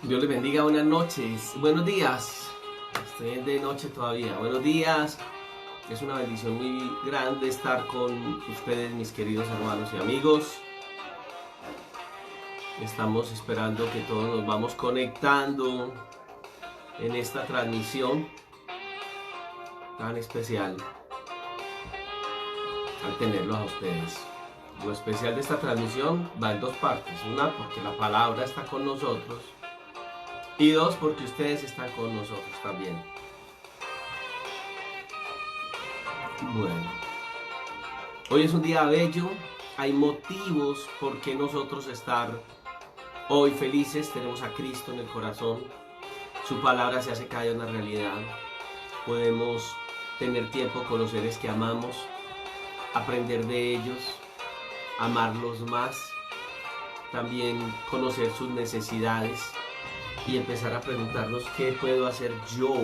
Dios les bendiga, buenas noches, buenos días. Estoy de noche todavía. Buenos días. Es una bendición muy grande estar con ustedes, mis queridos hermanos y amigos. Estamos esperando que todos nos vamos conectando en esta transmisión tan especial al tenerlos a ustedes. Lo especial de esta transmisión va en dos partes. Una, porque la palabra está con nosotros. Y dos, porque ustedes están con nosotros también. Bueno, hoy es un día bello. Hay motivos por qué nosotros estar hoy felices. Tenemos a Cristo en el corazón. Su palabra se hace cada día una realidad. Podemos tener tiempo con los seres que amamos, aprender de ellos, amarlos más, también conocer sus necesidades y empezar a preguntarnos qué puedo hacer yo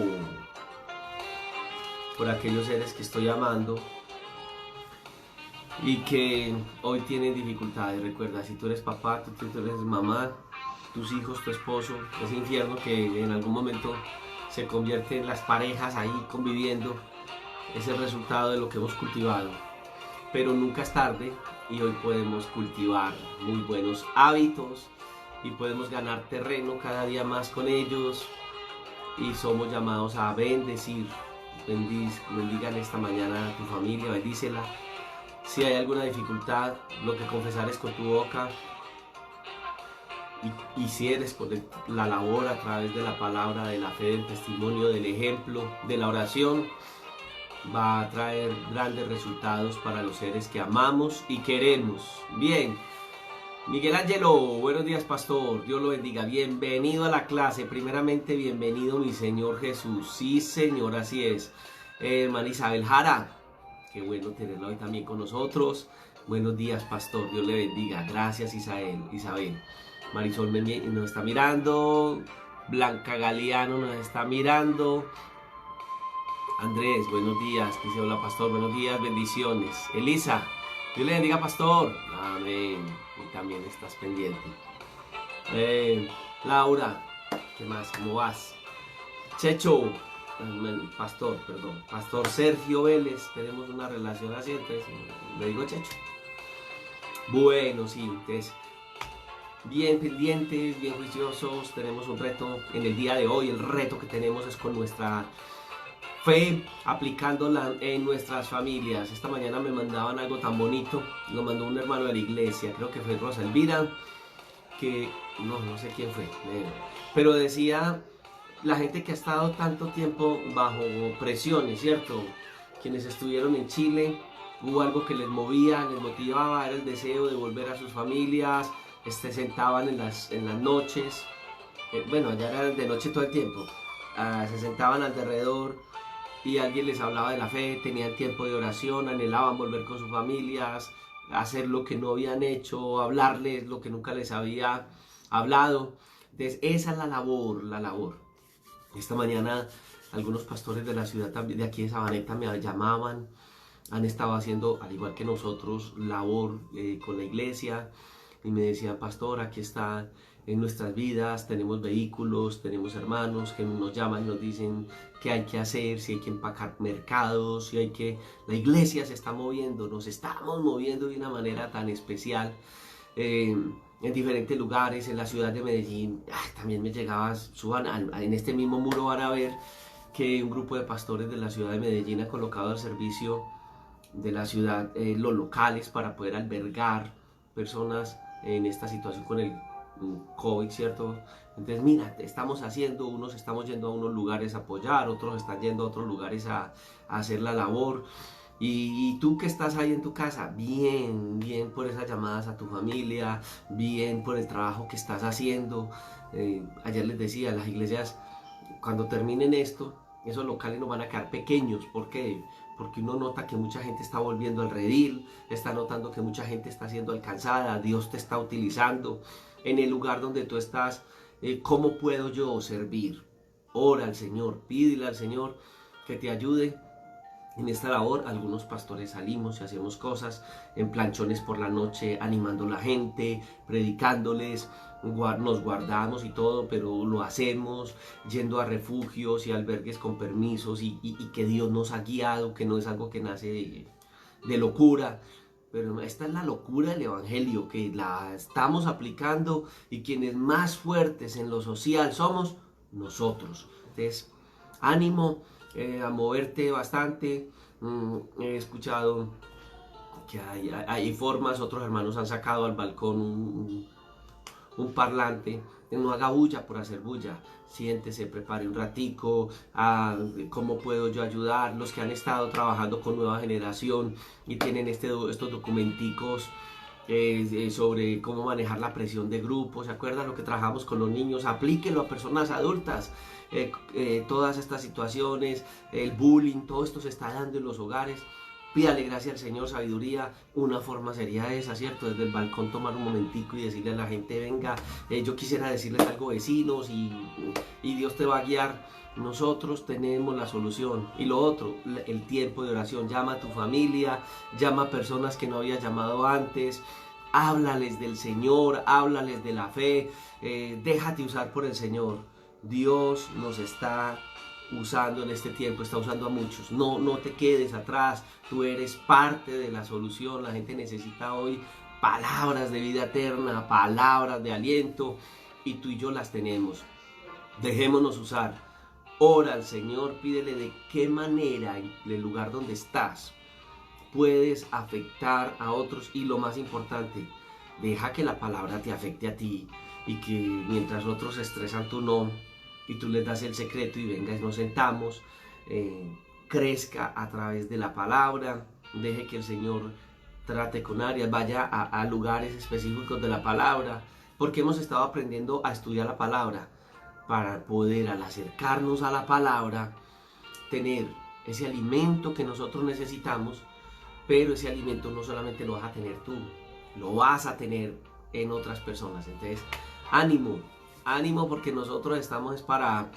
por aquellos seres que estoy amando y que hoy tienen dificultades. Recuerda, si tú eres papá, tú eres mamá, tus hijos, tu esposo, ese infierno que en algún momento se convierte en las parejas ahí conviviendo, es el resultado de lo que hemos cultivado. Pero nunca es tarde y hoy podemos cultivar muy buenos hábitos y podemos ganar terreno cada día más con ellos y somos llamados a bendecir. Bendigan esta mañana a tu familia, bendícela. Si hay alguna dificultad, lo que confesares con tu boca y si eres por la labor a través de la palabra, de la fe, del testimonio, del ejemplo, de la oración, va a traer grandes resultados para los seres que amamos y queremos. Bien, Miguel Ángelo, buenos días pastor, Dios lo bendiga, bienvenido a la clase, primeramente bienvenido mi Señor Jesús, sí Señor, así es. Hermana Isabel Jara, qué bueno tenerla hoy también con nosotros. Buenos días pastor, Dios le bendiga, gracias Isabel. Marisol nos está mirando, Blanca Galeano nos está mirando. Andrés, buenos días. Dice, hola pastor, buenos días, bendiciones. Elisa, Dios le bendiga pastor. Amén. Y también estás pendiente. Laura, ¿qué más? ¿Cómo vas? Checho, pastor Sergio Vélez. Tenemos una relación así, entonces le digo Checho. Bueno, sí, entonces, bien pendientes, bien juiciosos. Tenemos un reto en el día de hoy. El reto que tenemos es con nuestra fe, aplicándola en nuestras familias. Esta mañana me mandaban algo tan bonito, lo mandó un hermano de la iglesia, creo que fue Rosa Elvira, que no sé quién fue, pero decía, la gente que ha estado tanto tiempo bajo presiones, ¿cierto? Quienes estuvieron en Chile, hubo algo que les movía, les motivaba, era el deseo de volver a sus familias, sentaban en las noches, bueno, allá era de noche todo el tiempo, se sentaban alrededor y alguien les hablaba de la fe, tenían tiempo de oración, anhelaban volver con sus familias, hacer lo que no habían hecho, hablarles lo que nunca les había hablado. Entonces esa es la labor, la labor. Esta mañana algunos pastores de la ciudad también, de aquí de Sabaneta, me llamaban, han estado haciendo, al igual que nosotros, labor con la iglesia y me decían, pastor, aquí está en nuestras vidas, tenemos vehículos, tenemos hermanos que nos llaman y nos dicen qué hay que hacer, si hay que empacar mercados, si hay que... La iglesia se está moviendo, nos estamos moviendo de una manera tan especial en diferentes lugares, en la ciudad de Medellín. También me llegaba, en este mismo muro van a ver que un grupo de pastores de la ciudad de Medellín ha colocado al servicio de la ciudad los locales para poder albergar personas en esta situación con el COVID, ¿cierto? Entonces, mira, estamos haciendo, unos estamos yendo a unos lugares a apoyar, otros están yendo a otros lugares a hacer la labor. Y tú que estás ahí en tu casa, bien, bien por esas llamadas a tu familia, bien por el trabajo que estás haciendo. Ayer les decía, las iglesias, cuando terminen esto, esos locales nos van a quedar pequeños. ¿Por qué? Porque uno nota que mucha gente está volviendo al redil, está notando que mucha gente está siendo alcanzada, Dios te está utilizando en el lugar donde tú estás. ¿Cómo puedo yo servir? Ora al Señor, pídele al Señor que te ayude En esta labor algunos pastores salimos y hacemos cosas en planchones por la noche, animando a la gente, predicándoles, nos guardamos y todo, pero lo hacemos yendo a refugios y albergues con permisos y que Dios nos ha guiado, que no es algo que nace de locura. Pero esta es la locura del Evangelio, que la estamos aplicando y quienes más fuertes en lo social somos nosotros. Entonces, ánimo a moverte bastante. He escuchado que hay formas, otros hermanos han sacado al balcón un parlante. No haga bulla por hacer bulla, siéntese, prepare un ratico, cómo puedo yo ayudar. Los que han estado trabajando con nueva generación y tienen estos documenticos sobre cómo manejar la presión de grupo, ¿se acuerdan lo que trabajamos con los niños? Aplíquelo a personas adultas. Todas estas situaciones, el bullying, todo esto se está dando en los hogares. Pídale gracias al Señor, sabiduría. Una forma sería esa, ¿cierto? Desde el balcón tomar un momentico y decirle a la gente, venga, yo quisiera decirles algo, vecinos, y Dios te va a guiar. Nosotros tenemos la solución. Y lo otro, el tiempo de oración. Llama a tu familia, llama a personas que no habías llamado antes, háblales del Señor, háblales de la fe, déjate usar por el Señor. Dios nos está usando en este tiempo, está usando a muchos. No te quedes atrás, tú eres parte de la solución. La gente necesita hoy palabras de vida eterna, palabras de aliento, y tú y yo las tenemos. Dejémonos usar. Ora al Señor, pídele de qué manera en el lugar donde estás puedes afectar a otros, y lo más importante, deja que la palabra te afecte a ti, y que mientras otros se estresan tú no, y tú les das el secreto y venga y nos sentamos, crezca a través de la palabra. Deje que el Señor trate con áreas, vaya a lugares específicos de la palabra, porque hemos estado aprendiendo a estudiar la palabra para poder, al acercarnos a la palabra, tener ese alimento que nosotros necesitamos. Pero ese alimento no solamente lo vas a tener tú, lo vas a tener en otras personas. Entonces, ánimo, ánimo, porque nosotros estamos para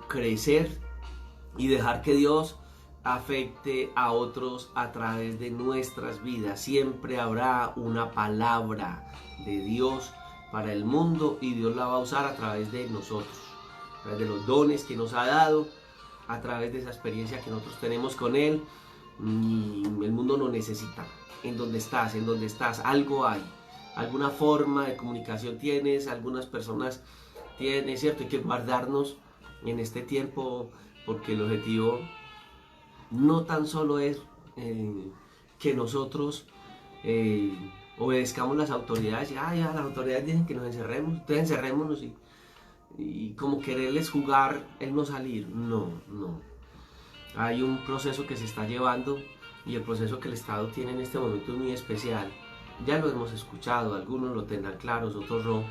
crecer y dejar que Dios afecte a otros a través de nuestras vidas. Siempre habrá una palabra de Dios para el mundo, y Dios la va a usar a través de nosotros, a través de los dones que nos ha dado, a través de esa experiencia que nosotros tenemos con Él. Y el mundo no necesita. En donde estás, algo hay, alguna forma de comunicación tienes, algunas personas tienen, ¿cierto? Hay que guardarnos en este tiempo, porque el objetivo no tan solo es que nosotros obedezcamos las autoridades y ya las autoridades dicen que nos encerremos, entonces encerrémonos y como quererles jugar el no salir. No. Hay un proceso que se está llevando, y el proceso que el Estado tiene en este momento es muy especial. Ya lo hemos escuchado, algunos lo tendrán claros, otros no.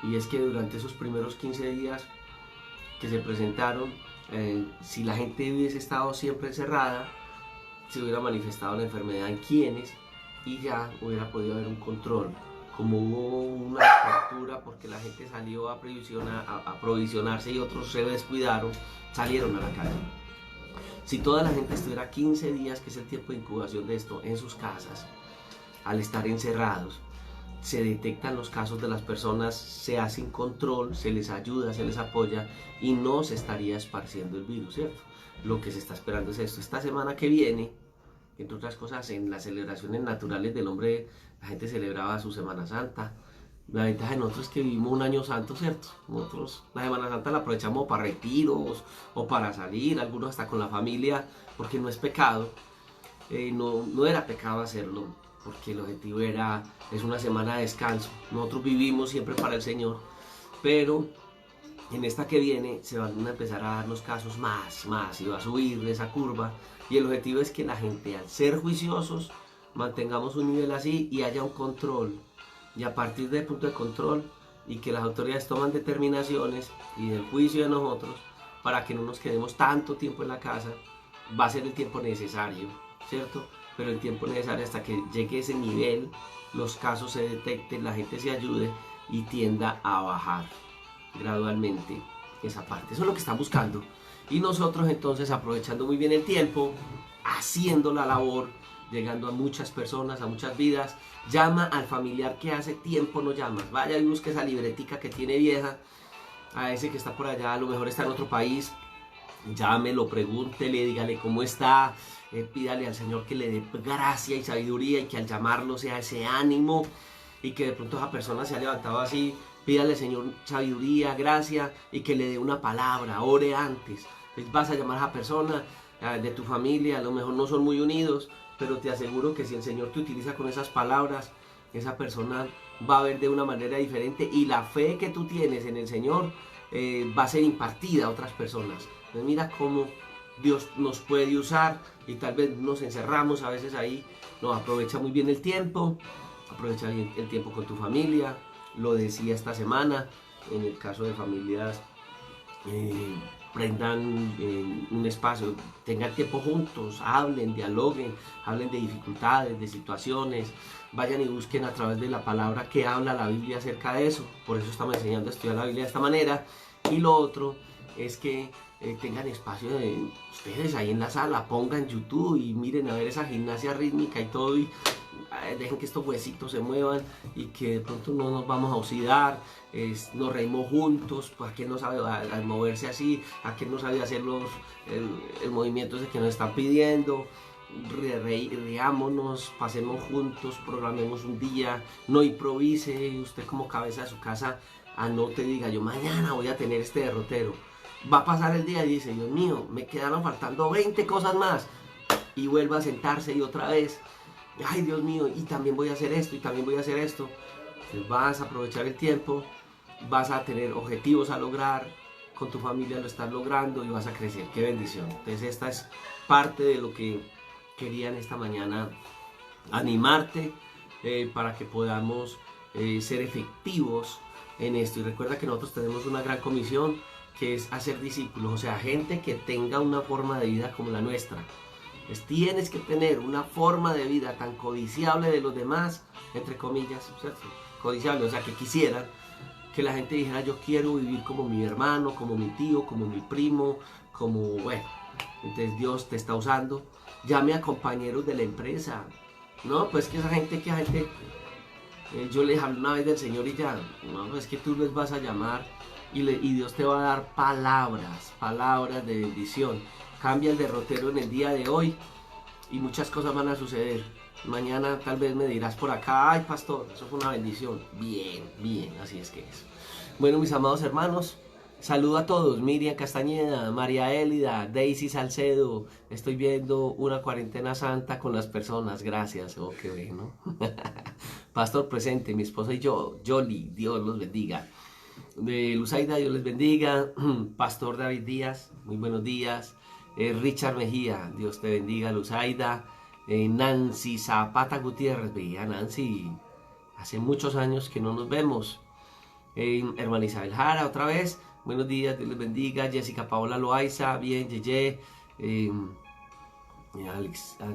Y es que durante esos primeros 15 días que se presentaron, si la gente hubiese estado siempre encerrada, se hubiera manifestado la enfermedad en quienes, y ya hubiera podido haber un control. Como hubo una apertura porque la gente salió a provisionarse y otros se descuidaron, salieron a la calle. Si toda la gente estuviera 15 días, que es el tiempo de incubación de esto, en sus casas, al estar encerrados, se detectan los casos de las personas, se hace un control, se les ayuda, se les apoya, y no se estaría esparciendo el virus, ¿cierto? Lo que se está esperando es esto. Esta semana que viene, entre otras cosas, en las celebraciones naturales del hombre, la gente celebraba su Semana Santa. La ventaja de nosotros es que vivimos un año santo, ¿cierto? Nosotros la Semana Santa la aprovechamos para retiros o para salir, algunos hasta con la familia, porque no es pecado. No era pecado hacerlo, porque el objetivo es una semana de descanso. Nosotros vivimos siempre para el Señor, pero en esta que viene se van a empezar a dar los casos más, y va a subir esa curva, y el objetivo es que la gente, al ser juiciosos, mantengamos un nivel así y haya un control. Y a partir del punto de control, y que las autoridades toman determinaciones y del juicio de nosotros, para que no nos quedemos tanto tiempo en la casa, va a ser el tiempo necesario, ¿cierto? Pero el tiempo necesario hasta que llegue ese nivel, los casos se detecten, la gente se ayude y tienda a bajar gradualmente esa parte. Eso es lo que están buscando. Y nosotros entonces, aprovechando muy bien el tiempo, haciendo la labor, llegando a muchas personas, a muchas vidas. Llama al familiar que hace tiempo no llamas. Vaya y busque esa libretica que tiene vieja, a ese que está por allá, a lo mejor está en otro país. Llámelo, pregúntele, dígale cómo está, pídale al Señor que le dé gracia y sabiduría, y que al llamarlo sea ese ánimo, y que de pronto esa persona se ha levantado así. Pídale al Señor sabiduría, gracia, y que le dé una palabra. Ore antes. Entonces vas a llamar a esa persona de tu familia, a lo mejor no son muy unidos, pero te aseguro que si el Señor te utiliza con esas palabras, esa persona va a ver de una manera diferente, y la fe que tú tienes en el Señor va a ser impartida a otras personas. Entonces mira cómo Dios nos puede usar, y tal vez nos encerramos a veces ahí. No, aprovecha muy bien el tiempo, aprovecha bien el tiempo con tu familia. Lo decía esta semana, en el caso de familias, prendan un espacio, tengan tiempo juntos, hablen, dialoguen, hablen de dificultades, de situaciones, vayan y busquen a través de la palabra que habla la Biblia acerca de eso. Por eso estamos enseñando a estudiar la Biblia de esta manera. Y lo otro es que tengan espacio de ustedes ahí en la sala, pongan YouTube y miren a ver esa gimnasia rítmica y todo, y dejen que estos huesitos se muevan, y que de pronto no nos vamos a oxidar. Nos reímos juntos. Pues aquel no sabe a moverse así, aquel no sabe hacer el movimiento ese que nos están pidiendo. Riámonos, pasemos juntos, programemos un día, no improvise. Usted como cabeza de su casa anote, diga: yo mañana voy a tener este derrotero. Va a pasar el día y dice: Dios mío, me quedaron faltando 20 cosas más, y vuelva a sentarse y otra vez: ay, Dios mío, y también voy a hacer esto, y también voy a hacer esto. Entonces vas a aprovechar el tiempo, vas a tener objetivos a lograr, con tu familia lo estás logrando, y vas a crecer. ¡Qué bendición! Entonces esta es parte de lo que quería en esta mañana, animarte para que podamos ser efectivos en esto. Y recuerda que nosotros tenemos una gran comisión, que es hacer discípulos, o sea, gente que tenga una forma de vida como la nuestra. Pues tienes que tener una forma de vida tan codiciable de los demás, entre comillas, ¿cierto? Codiciable, o sea, que quisieran que la gente dijera: yo quiero vivir como mi hermano, como mi tío, como mi primo, como, bueno. Entonces Dios te está usando. Llame a compañeros de la empresa. No, pues que esa gente, yo les hablé una vez del Señor y ya, no, pues que tú les vas a llamar, y Dios te va a dar palabras de bendición. Cambia el derrotero en el día de hoy, y muchas cosas van a suceder. Mañana tal vez me dirás por acá: ay, pastor, eso fue una bendición. Bien, así es que es. Bueno, mis amados hermanos, saludo a todos. Miriam Castañeda, María Élida, Daisy Salcedo. Estoy viendo una cuarentena santa con las personas. Gracias. Oh, qué bueno. Pastor presente, mi esposa y yo. Yoli, Dios los bendiga. De Luzaida, Dios les bendiga. Pastor David Díaz, muy buenos días. Richard Mejía, Dios te bendiga. Luzaida. Nancy Zapata Gutiérrez, veía Nancy, hace muchos años que no nos vemos. Hermana Isabel Jara, otra vez, buenos días, Dios les bendiga. Jessica Paola Loaiza, bien, Yeye.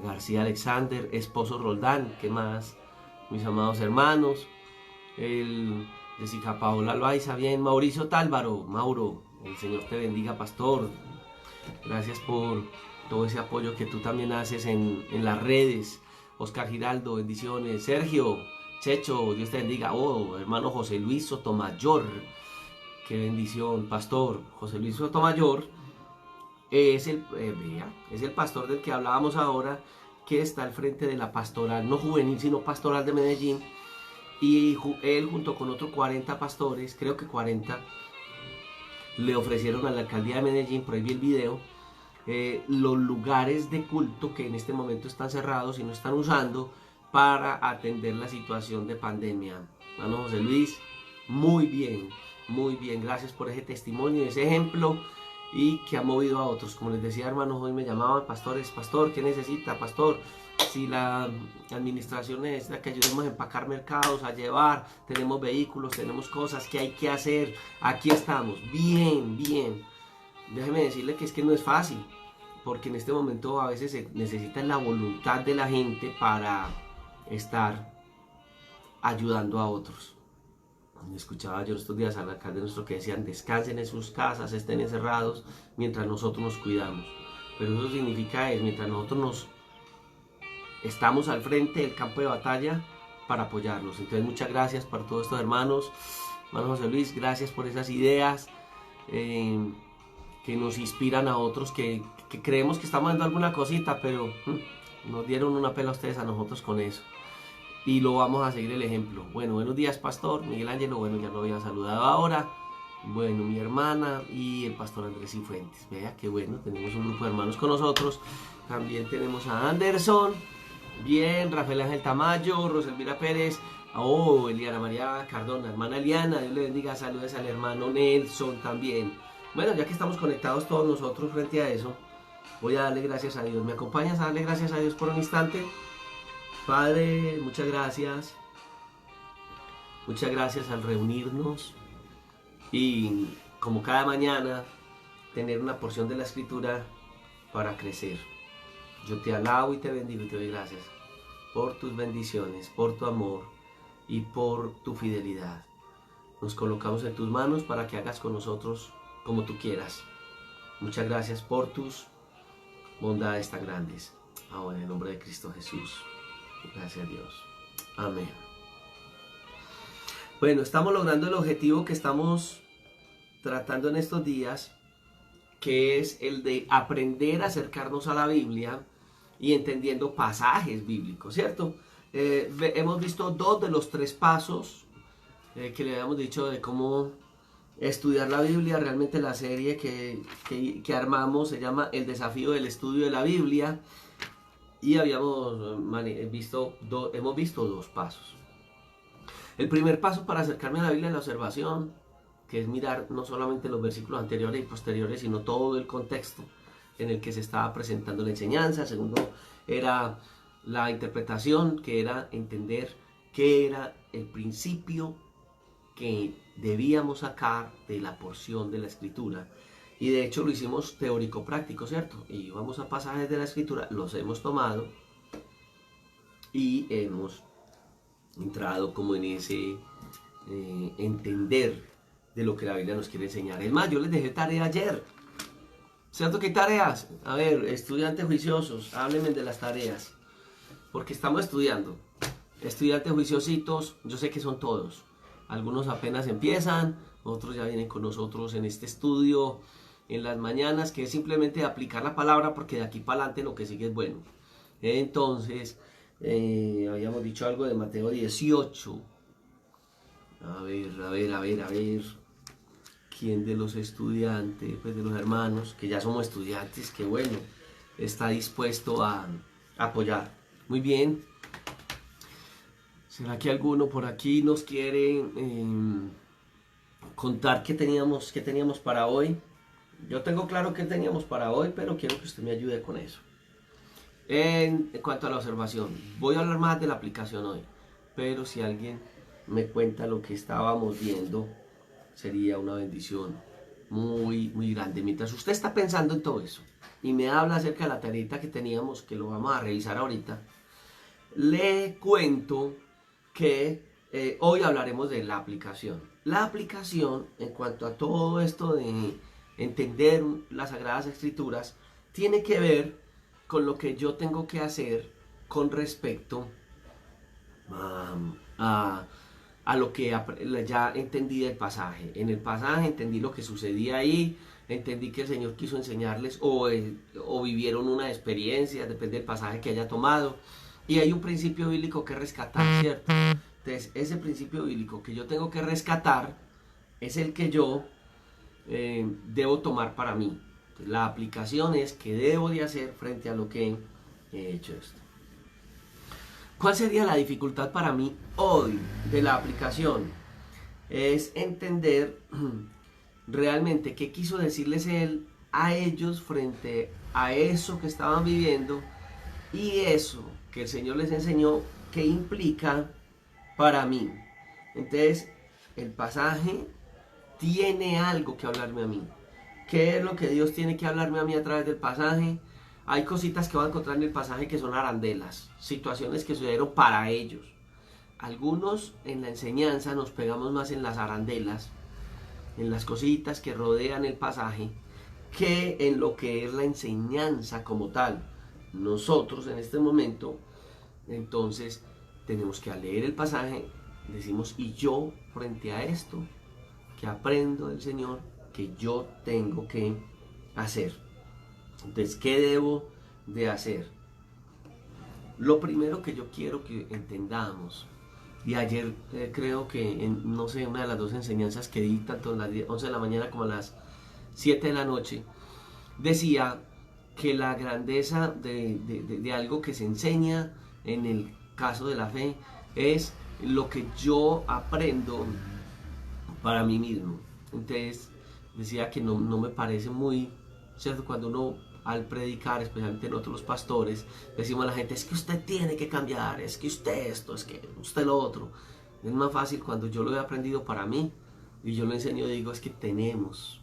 García Alexander, esposo Roldán, ¿qué más? Mis amados hermanos. Jessica Paola Loaiza, bien. Mauricio Tálvaro, Mauro, el Señor te bendiga, pastor. Gracias por todo ese apoyo que tú también haces en las redes. Oscar Giraldo, bendiciones. Sergio, Checho, Dios te bendiga. Oh, hermano José Luis Sotomayor, qué bendición. Pastor José Luis Sotomayor es el pastor del que hablábamos ahora, que está al frente de la pastoral, no juvenil, sino pastoral de Medellín. Y él, junto con otros 40 pastores, creo que 40, le ofrecieron a la alcaldía de Medellín, por ahí vi el video, los lugares de culto que en este momento están cerrados y no están usando para atender la situación de pandemia. Hermano José Luis, muy bien, gracias por ese testimonio, ese ejemplo, y que ha movido a otros. Como les decía, hermanos, hoy me llamaban pastores: pastor, ¿qué necesita, pastor? Si la administración necesita que ayudemos a empacar mercados, a llevar, tenemos vehículos, tenemos cosas que hay que hacer, aquí estamos. Bien. Déjeme decirle que es que no es fácil, porque en este momento a veces se necesita la voluntad de la gente para estar ayudando a otros. Escuchaba yo estos días al alcalde nuestro que decían: descansen en sus casas, estén encerrados mientras nosotros nos cuidamos. Pero eso significa es mientras nosotros nos estamos al frente del campo de batalla para apoyarlos. Entonces muchas gracias para todos estos hermanos. Hermano José Luis, gracias por esas ideas que nos inspiran a otros, que creemos que estamos dando alguna cosita, pero nos dieron una pela a ustedes a nosotros con eso. Y lo vamos a seguir el ejemplo. Bueno, buenos días, pastor Miguel Ángelo. Bueno, ya lo había saludado ahora. Bueno, mi hermana y el pastor Andrés Cifuentes. Vea qué bueno, tenemos un grupo de hermanos con nosotros. También tenemos a Anderson. Bien, Rafael Ángel Tamayo, Roselvira Pérez. Oh, Eliana María Cardona, hermana Eliana, Dios le bendiga. Saludos al hermano Nelson también. Bueno, ya que estamos conectados todos nosotros frente a eso, voy a darle gracias a Dios. ¿Me acompañas a darle gracias a Dios por un instante? Padre, muchas gracias. Muchas gracias al reunirnos y, como cada mañana, tener una porción de la Escritura para crecer. Yo te alabo y te bendigo y te doy gracias por tus bendiciones, por tu amor y por tu fidelidad. Nos colocamos en tus manos para que hagas con nosotros como tú quieras. Muchas gracias por tus bondades tan grandes. Ahora, en el nombre de Cristo Jesús. Gracias a Dios. Amén. Bueno, estamos logrando el objetivo que estamos tratando en estos días, que es el de aprender a acercarnos a la Biblia y entendiendo pasajes bíblicos, ¿cierto? Hemos visto 2 de los 3 pasos que le habíamos dicho de cómo estudiar la Biblia. Realmente la serie que armamos se llama El desafío del estudio de la Biblia. Y hemos visto 2 pasos. El primer paso para acercarme a la Biblia es la observación, que es mirar no solamente los versículos anteriores y posteriores, sino todo el contexto en el que se estaba presentando la enseñanza. Segundo, era la interpretación, que era entender qué era el principio que debíamos sacar de la porción de la Escritura. Y de hecho lo hicimos teórico-práctico, ¿cierto? Y vamos a pasajes de la Escritura, los hemos tomado y hemos entrado como en ese entender de lo que la Biblia nos quiere enseñar. Es más, yo les dejé tarea ayer. ¿Cierto que hay tareas? A ver, estudiantes juiciosos, háblenme de las tareas. Porque estamos estudiando. Estudiantes juiciositos, yo sé que son todos. Algunos apenas empiezan, otros ya vienen con nosotros en este estudio en las mañanas, que es simplemente aplicar la palabra, porque de aquí para adelante lo que sigue es bueno. Entonces, habíamos dicho algo de Mateo 18. A ver. ¿Quién de los estudiantes, pues de los hermanos, que ya somos estudiantes, que bueno, está dispuesto a apoyar? Muy bien. ¿Será que alguno por aquí nos quiere contar qué teníamos para hoy? Yo tengo claro qué teníamos para hoy, pero quiero que usted me ayude con eso. En cuanto a la observación, voy a hablar más de la aplicación hoy, pero si alguien me cuenta lo que estábamos viendo, sería una bendición muy, muy grande. Mientras usted está pensando en todo eso y me habla acerca de la tareita que teníamos, que lo vamos a revisar ahorita, le cuento que hoy hablaremos de la aplicación. La aplicación, en cuanto a todo esto de entender las Sagradas Escrituras, tiene que ver con lo que yo tengo que hacer con respecto a lo que ya entendí del pasaje. En el pasaje entendí lo que sucedía ahí, entendí que el Señor quiso enseñarles o vivieron una experiencia, depende del pasaje que haya tomado. Y hay un principio bíblico que rescatar, ¿cierto? Entonces, ese principio bíblico que yo tengo que rescatar es el que yo debo tomar para mí. Entonces, la aplicación es qué debo de hacer frente a lo que he hecho esto. ¿Cuál sería la dificultad para mí hoy de la aplicación? Es entender realmente qué quiso decirles él a ellos frente a eso que estaban viviendo y eso que el Señor les enseñó, qué implica para mí. Entonces, el pasaje tiene algo que hablarme a mí. ¿Qué es lo que Dios tiene que hablarme a mí a través del pasaje? Hay cositas que voy a encontrar en el pasaje que son arandelas, situaciones que sucedieron para ellos. algunos en la enseñanza nos pegamos más en las arandelas, en las cositas que rodean el pasaje, que en lo que es la enseñanza como tal. Nosotros en este momento, entonces, tenemos que al leer el pasaje, decimos, y yo frente a esto, que aprendo del Señor, que yo tengo que hacer. Entonces, ¿qué debo de hacer? Lo primero que yo quiero que entendamos, y ayer creo que en, no sé, una de las dos enseñanzas que di, tanto a las 11 de la mañana como a las 7 de la noche, decía que la grandeza de algo que se enseña en el caso de la fe es lo que yo aprendo para mí mismo. Entonces decía que no me parece muy cierto cuando uno al predicar, especialmente nosotros los pastores, decimos a la gente, es que usted tiene que cambiar, es que usted esto, es que usted lo otro. Es más fácil cuando yo lo he aprendido para mí y yo lo enseño, digo, es que tenemos.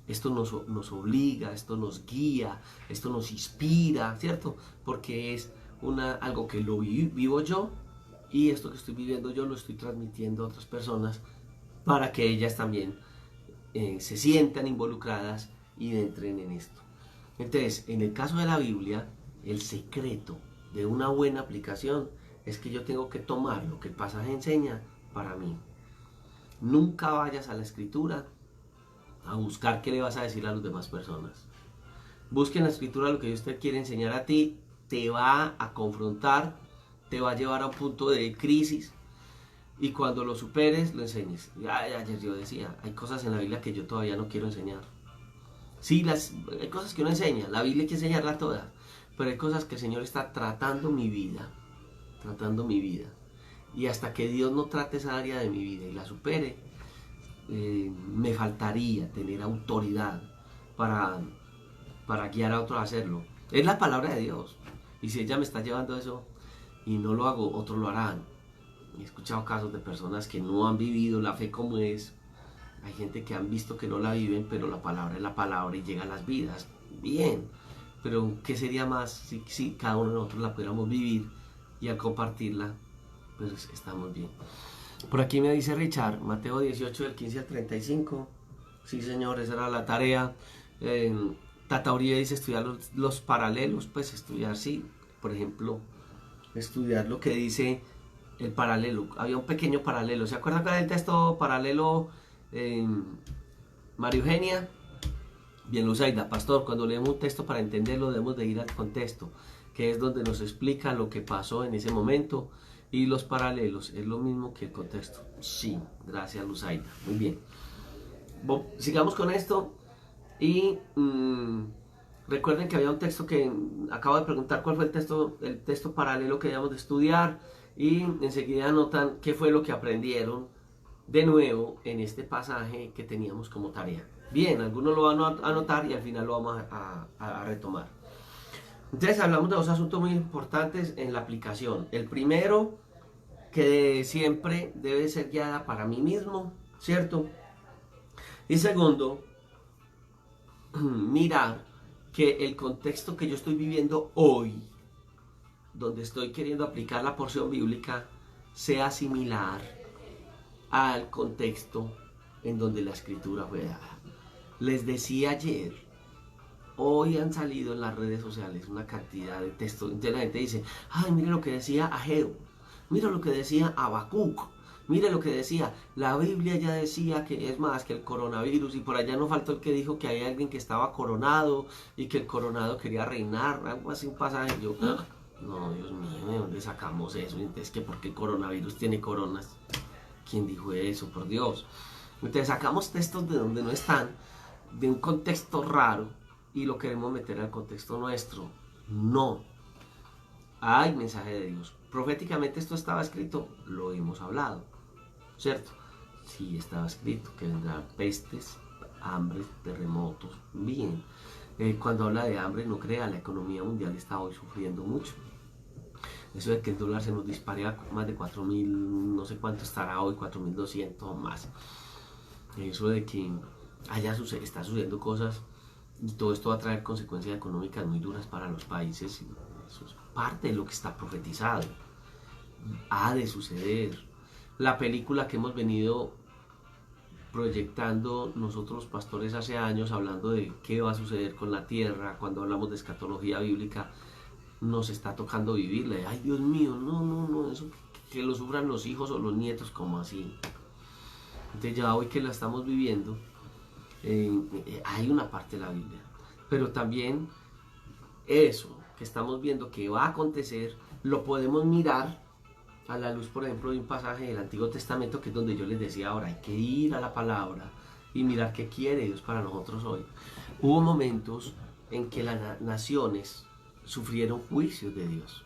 Esto nos obliga, esto nos guía, esto nos inspira, ¿cierto? Porque es algo que lo vivo yo y esto que estoy viviendo yo lo estoy transmitiendo a otras personas para que ellas también se sientan involucradas y entren en esto. Entonces, en el caso de la Biblia, el secreto de una buena aplicación es que yo tengo que tomar lo que el pasaje enseña para mí. Nunca vayas a la escritura a buscar qué le vas a decir a las demás personas. Busque en la escritura lo que Dios te quiere enseñar a ti, te va a confrontar, te va a llevar a un punto de crisis y cuando lo superes lo enseñes. Ayer yo decía, hay cosas en la Biblia que yo todavía no quiero enseñar. Sí, hay cosas que uno enseña, la Biblia hay que enseñarla toda, pero hay cosas que el Señor está tratando mi vida. Y hasta que Dios no trate esa área de mi vida y la supere, me faltaría tener autoridad para guiar a otros a hacerlo. Es la palabra de Dios. Y si ella me está llevando eso y no lo hago, otros lo harán. He escuchado casos de personas que no han vivido la fe como es. Hay gente que han visto que no la viven, pero la palabra es la palabra y llega a las vidas. Bien. Pero ¿qué sería más si cada uno de nosotros la pudiéramos vivir y al compartirla, pues estamos bien? Por aquí me dice Richard, Mateo 18 del 15 al 35. Sí, señor, esa era la tarea. Tata Uribe dice estudiar los paralelos, pues estudiar, sí. Por ejemplo, estudiar lo que dice el paralelo. Había un pequeño paralelo. ¿Se acuerdan cuál era el texto paralelo? María Eugenia. Bien, Luzaida, pastor, cuando leemos un texto para entenderlo debemos de ir al contexto, que es donde nos explica lo que pasó en ese momento. Y los paralelos, ¿es lo mismo que el contexto? Sí, gracias Luzaida. Muy bien. Sigamos con esto. Y recuerden que había un texto que acabo de preguntar cuál fue el texto paralelo que debíamos de estudiar. Y enseguida anotan qué fue lo que aprendieron de nuevo en este pasaje que teníamos como tarea. Bien, algunos lo van a anotar y al final lo vamos a retomar. Entonces hablamos de dos asuntos muy importantes en la aplicación. El primero, que siempre debe ser guiada para mí mismo, ¿cierto? Y segundo, mirar que el contexto que yo estoy viviendo hoy, donde estoy queriendo aplicar la porción bíblica, sea similar al contexto en donde la escritura fue dada. Les decía ayer, hoy han salido en las redes sociales una cantidad de textos. Entonces la gente dice, ay, mire lo que decía Ageo, mire lo que decía Habacuc, mire lo que decía, la Biblia ya decía que es más que el coronavirus, y por allá no faltó el que dijo que hay alguien que estaba coronado y que el coronado quería reinar, algo así, un pasaje. Yo, no, Dios mío, ¿de dónde sacamos eso? Entonces, ¿que por qué el coronavirus tiene coronas? ¿Quién dijo eso? Por Dios. Entonces sacamos textos de donde no están, de un contexto raro, y lo queremos meter al contexto nuestro. No. Hay mensaje de Dios. Proféticamente esto estaba escrito, lo hemos hablado, ¿cierto? Sí, estaba escrito que vendrán pestes, hambres, terremotos. Bien. Cuando habla de hambre, no crea, la economía mundial está hoy sufriendo mucho. Eso de que el dólar se nos dispare a más de 4.000, no sé cuánto estará hoy, 4.200 o más. Eso de que está sucediendo cosas y todo esto va a traer consecuencias económicas muy duras para los países. Eso es parte de lo que está profetizado. ha de suceder. La película que hemos venido proyectando nosotros pastores hace años, hablando de qué va a suceder con la tierra, cuando hablamos de escatología bíblica, nos está tocando vivirla. Ay, Dios mío, no, eso que lo sufran los hijos o los nietos, como así. Entonces ya hoy que la estamos viviendo, hay una parte de la Biblia, pero también eso que estamos viendo que va a acontecer, lo podemos mirar a la luz, por ejemplo, de un pasaje del Antiguo Testamento, que es donde yo les decía ahora, hay que ir a la palabra y mirar qué quiere Dios para nosotros hoy. Hubo momentos en que las naciones sufrieron juicios de Dios,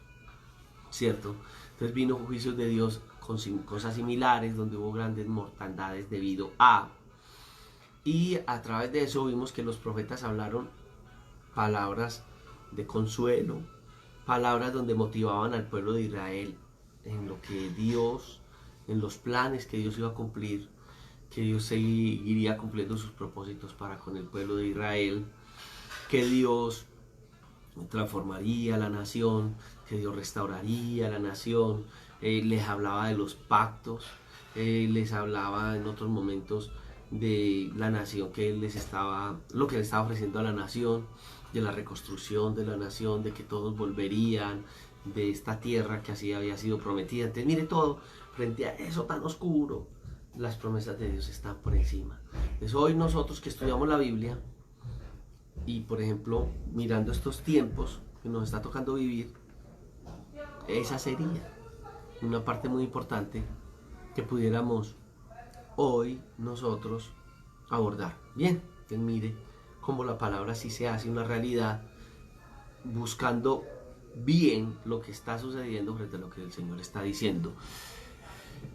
¿cierto? Entonces vino juicios de Dios con cosas similares, donde hubo grandes mortandades debido a... Y a través de eso vimos que los profetas hablaron palabras de consuelo, palabras donde motivaban al pueblo de Israel en lo que Dios, en los planes que Dios iba a cumplir, que Dios seguiría cumpliendo sus propósitos para con el pueblo de Israel, que Dios transformaría la nación, que Dios restauraría la nación. Les hablaba de los pactos, les hablaba en otros momentos de la nación que él les estaba, lo que le estaba ofreciendo a la nación, de la reconstrucción de la nación, de que todos volverían, de esta tierra que así había sido prometida. Entonces mire todo, frente a eso tan oscuro, las promesas de Dios están por encima. Entonces hoy nosotros que estudiamos la Biblia y por ejemplo mirando estos tiempos que nos está tocando vivir, esa sería una parte muy importante que pudiéramos hoy nosotros abordar. Bien, pues mire cómo la palabra sí se hace una realidad, buscando bien lo que está sucediendo frente a lo que el Señor está diciendo.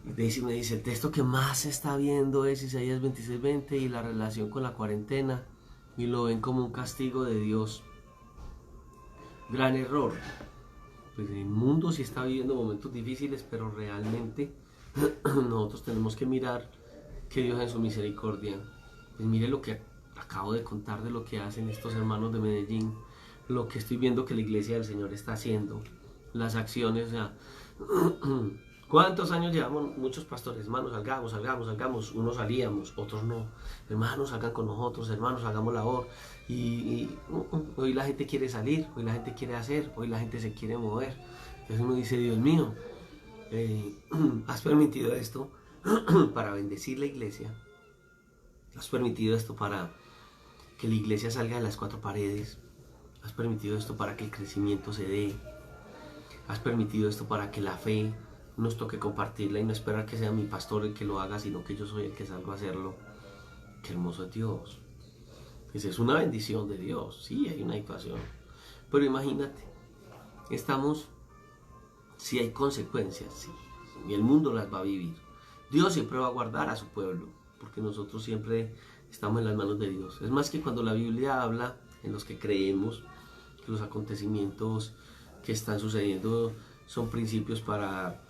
Daisy me dice, el texto que más se está viendo es Isaías 26:20 y la relación con la cuarentena, y lo ven como un castigo de Dios. Gran error. Pues el mundo sí está viviendo momentos difíciles, pero realmente nosotros tenemos que mirar que Dios en su misericordia, pues mire lo que acabo de contar de lo que hacen estos hermanos de Medellín, lo que estoy viendo que la iglesia del Señor está haciendo, las acciones, o sea, ¿cuántos años llevamos muchos pastores? Hermanos, salgamos, unos salíamos, otros no, hermanos, salgan con nosotros, hermanos, hagamos labor, y hoy la gente quiere salir, hoy la gente quiere hacer, hoy la gente se quiere mover. Entonces uno dice, Dios mío, has permitido esto para bendecir la iglesia, has permitido esto para que la iglesia salga de las cuatro paredes, has permitido esto para que el crecimiento se dé, has permitido esto para que la fe nos toque compartirla y no esperar que sea mi pastor el que lo haga, sino que yo soy el que salgo a hacerlo. Qué hermoso es Dios. Pues es una bendición de Dios, sí, hay una situación, pero imagínate, estamos, si hay consecuencias, sí, y el mundo las va a vivir. Dios siempre va a guardar a su pueblo, porque nosotros siempre estamos en las manos de Dios. Es más que cuando la Biblia habla, en los que creemos que los acontecimientos que están sucediendo son principios para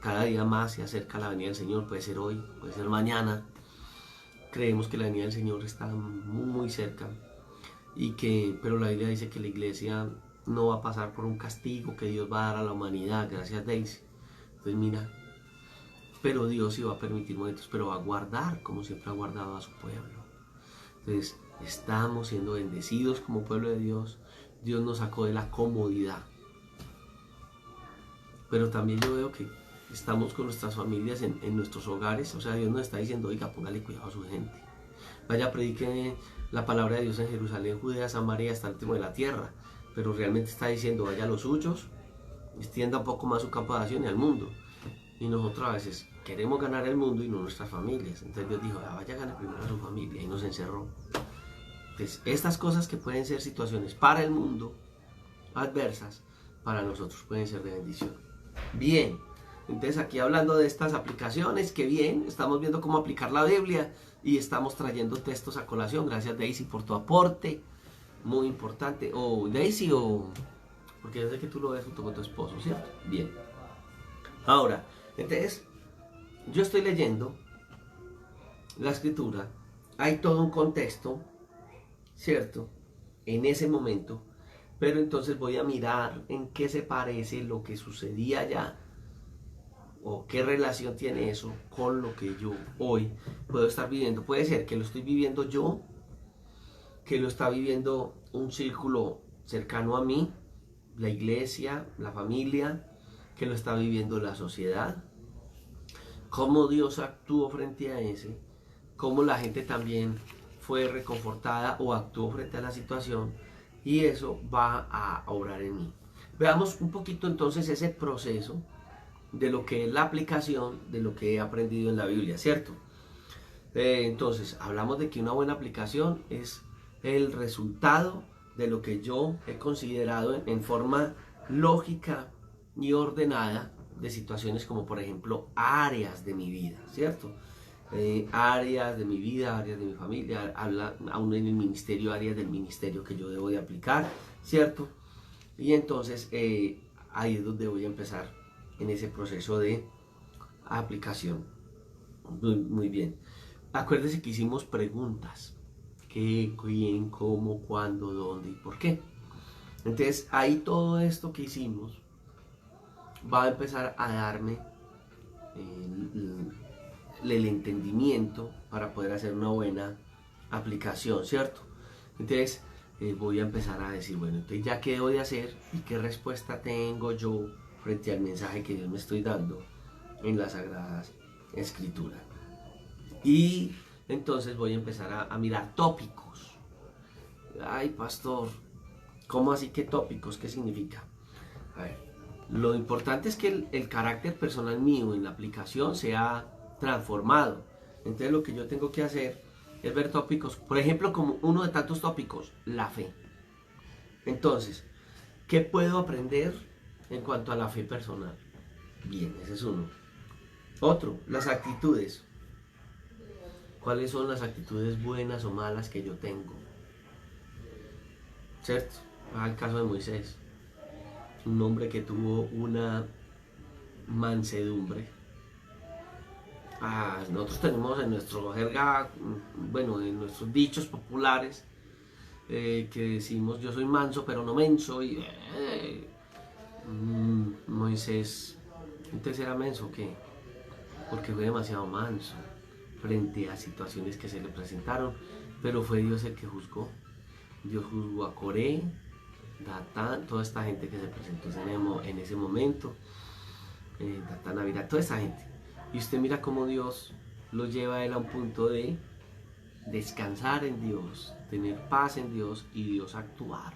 cada día más se acerca la venida del Señor, puede ser hoy, puede ser mañana. Creemos que la venida del Señor está muy, muy cerca, pero la Biblia dice que la iglesia no va a pasar por un castigo que Dios va a dar a la humanidad, gracias Daisy. Entonces mira, pero Dios sí va a permitir momentos, pero va a guardar como siempre ha guardado a su pueblo. Entonces estamos siendo bendecidos como pueblo de Dios. Dios nos sacó de la comodidad, pero también yo veo que estamos con nuestras familias en nuestros hogares. O sea, Dios nos está diciendo, oiga, póngale cuidado a su gente, vaya, predique la palabra de Dios en Jerusalén, Judea, Samaria, hasta el último de la tierra. Pero realmente está diciendo, vaya a los suyos, extienda un poco más su campo de acción y al mundo. Y nosotros a veces queremos ganar el mundo y no nuestras familias. Entonces Dios dijo, vaya a ganar primero a su familia, y nos encerró. Entonces estas cosas que pueden ser situaciones para el mundo adversas, para nosotros pueden ser de bendición. Bien, entonces aquí hablando de estas aplicaciones, que bien, estamos viendo cómo aplicar la Biblia y estamos trayendo textos a colación. Gracias Daisy por tu aporte, muy importante. Daisy, porque yo sé que tú lo ves junto con tu esposo, ¿cierto? Bien. Ahora, entonces, yo estoy leyendo la escritura, hay todo un contexto, ¿cierto? En ese momento, pero entonces voy a mirar en qué se parece lo que sucedía allá o qué relación tiene eso con lo que yo hoy puedo estar viviendo. Puede ser que lo estoy viviendo yo, que lo está viviendo un círculo cercano a mí, la iglesia, la familia, que lo está viviendo la sociedad. Cómo Dios actuó frente a ese, cómo la gente también fue reconfortada o actuó frente a la situación, y eso va a obrar en mí. Veamos un poquito entonces ese proceso de lo que es la aplicación de lo que he aprendido en la Biblia, ¿cierto? Entonces, hablamos de que una buena aplicación es el resultado de lo que yo he considerado en forma lógica y ordenada de situaciones como, por ejemplo, áreas de mi vida, ¿cierto? Áreas de mi vida, áreas de mi familia, habla aún en el ministerio, áreas del ministerio que yo debo de aplicar, ¿cierto? Y entonces ahí es donde voy a empezar en ese proceso de aplicación. Muy bien. Acuérdese que hicimos preguntas. ¿Qué, quién, cómo, cuándo, dónde y por qué? Entonces ahí todo esto que hicimos va a empezar a darme el entendimiento para poder hacer una buena aplicación, ¿cierto? Entonces voy a empezar a decir, bueno, entonces ya qué debo de hacer y qué respuesta tengo yo frente al mensaje que Dios me estoy dando en las Sagradas Escrituras. Y entonces voy a empezar a mirar tópicos. Ay, pastor, ¿cómo así que tópicos? ¿Qué significa? A ver, lo importante es que el carácter personal mío en la aplicación sea transformado. Entonces lo que yo tengo que hacer es ver tópicos, por ejemplo, como uno de tantos tópicos, la fe. Entonces, ¿qué puedo aprender en cuanto a la fe personal? Bien, ese es uno. Otro, las actitudes. ¿Cuáles son las actitudes buenas o malas que yo tengo? ¿Cierto? El caso de Moisés, un hombre que tuvo una mansedumbre. Nosotros tenemos en nuestro jerga, bueno, en nuestros dichos populares, que decimos yo soy manso pero no menso, y Moisés, entonces era menso, ¿qué? Porque fue demasiado manso frente a situaciones que se le presentaron, pero fue Dios el que juzgó. Dios juzgó a Coré, Datán, toda esta gente que se presentó en ese momento, Datán, Abiram, toda esta gente. Y usted mira cómo Dios lo lleva a él a un punto de descansar en Dios, tener paz en Dios y Dios actuar.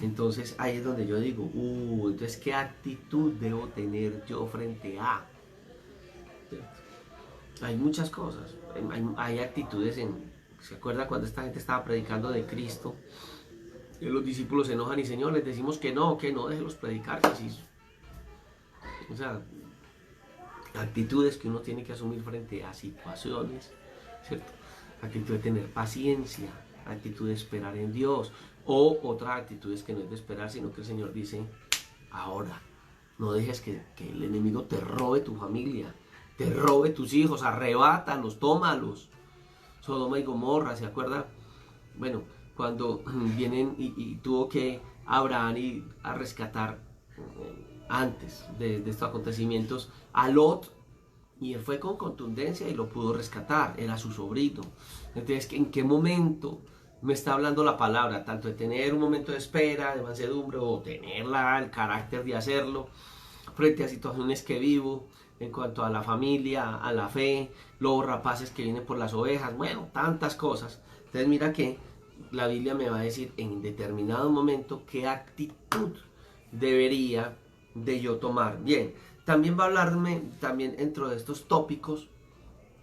Entonces ahí es donde yo digo, entonces ¿qué actitud debo tener yo frente a? Hay muchas cosas, hay actitudes ¿se acuerda cuando esta gente estaba predicando de Cristo? Y los discípulos se enojan y Señor, les decimos que no, déjenlos predicar, que sí. O sea, actitudes que uno tiene que asumir frente a situaciones, ¿cierto? Actitud de tener paciencia, actitud de esperar en Dios, o otra actitud es que no es de esperar, sino que el Señor dice, ahora, no dejes que el enemigo te robe tu familia, te robe tus hijos, arrebátalos, tómalos. Sodoma y Gomorra, ¿se acuerda? Bueno, cuando vienen y tuvo que Abraham ir a rescatar antes de estos acontecimientos a Lot, y él fue con contundencia y lo pudo rescatar, era su sobrino. Entonces, ¿en qué momento me está hablando la palabra? Tanto de tener un momento de espera, de mansedumbre, o tener el carácter de hacerlo frente a situaciones que vivo, en cuanto a la familia, a la fe, lobos rapaces que vienen por las ovejas, bueno, tantas cosas. Entonces mira que la Biblia me va a decir en determinado momento qué actitud debería de yo tomar. Bien, también va a hablarme, también dentro de estos tópicos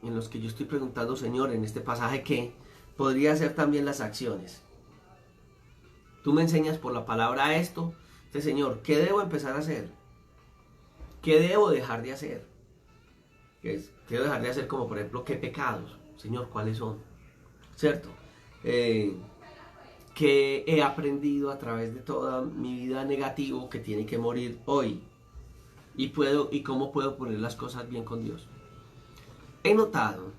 en los que yo estoy preguntando, Señor, en este pasaje, ¿qué? Podría ser también las acciones. Tú me enseñas por la palabra esto, Señor, ¿qué debo empezar a hacer? ¿Qué debo dejar de hacer? ¿Qué debo dejar de hacer? Como por ejemplo, ¿qué pecados? Señor, ¿cuáles son? ¿Cierto? ¿Qué he aprendido a través de toda mi vida negativo que tiene que morir hoy? ¿Y cómo puedo poner las cosas bien con Dios? He notado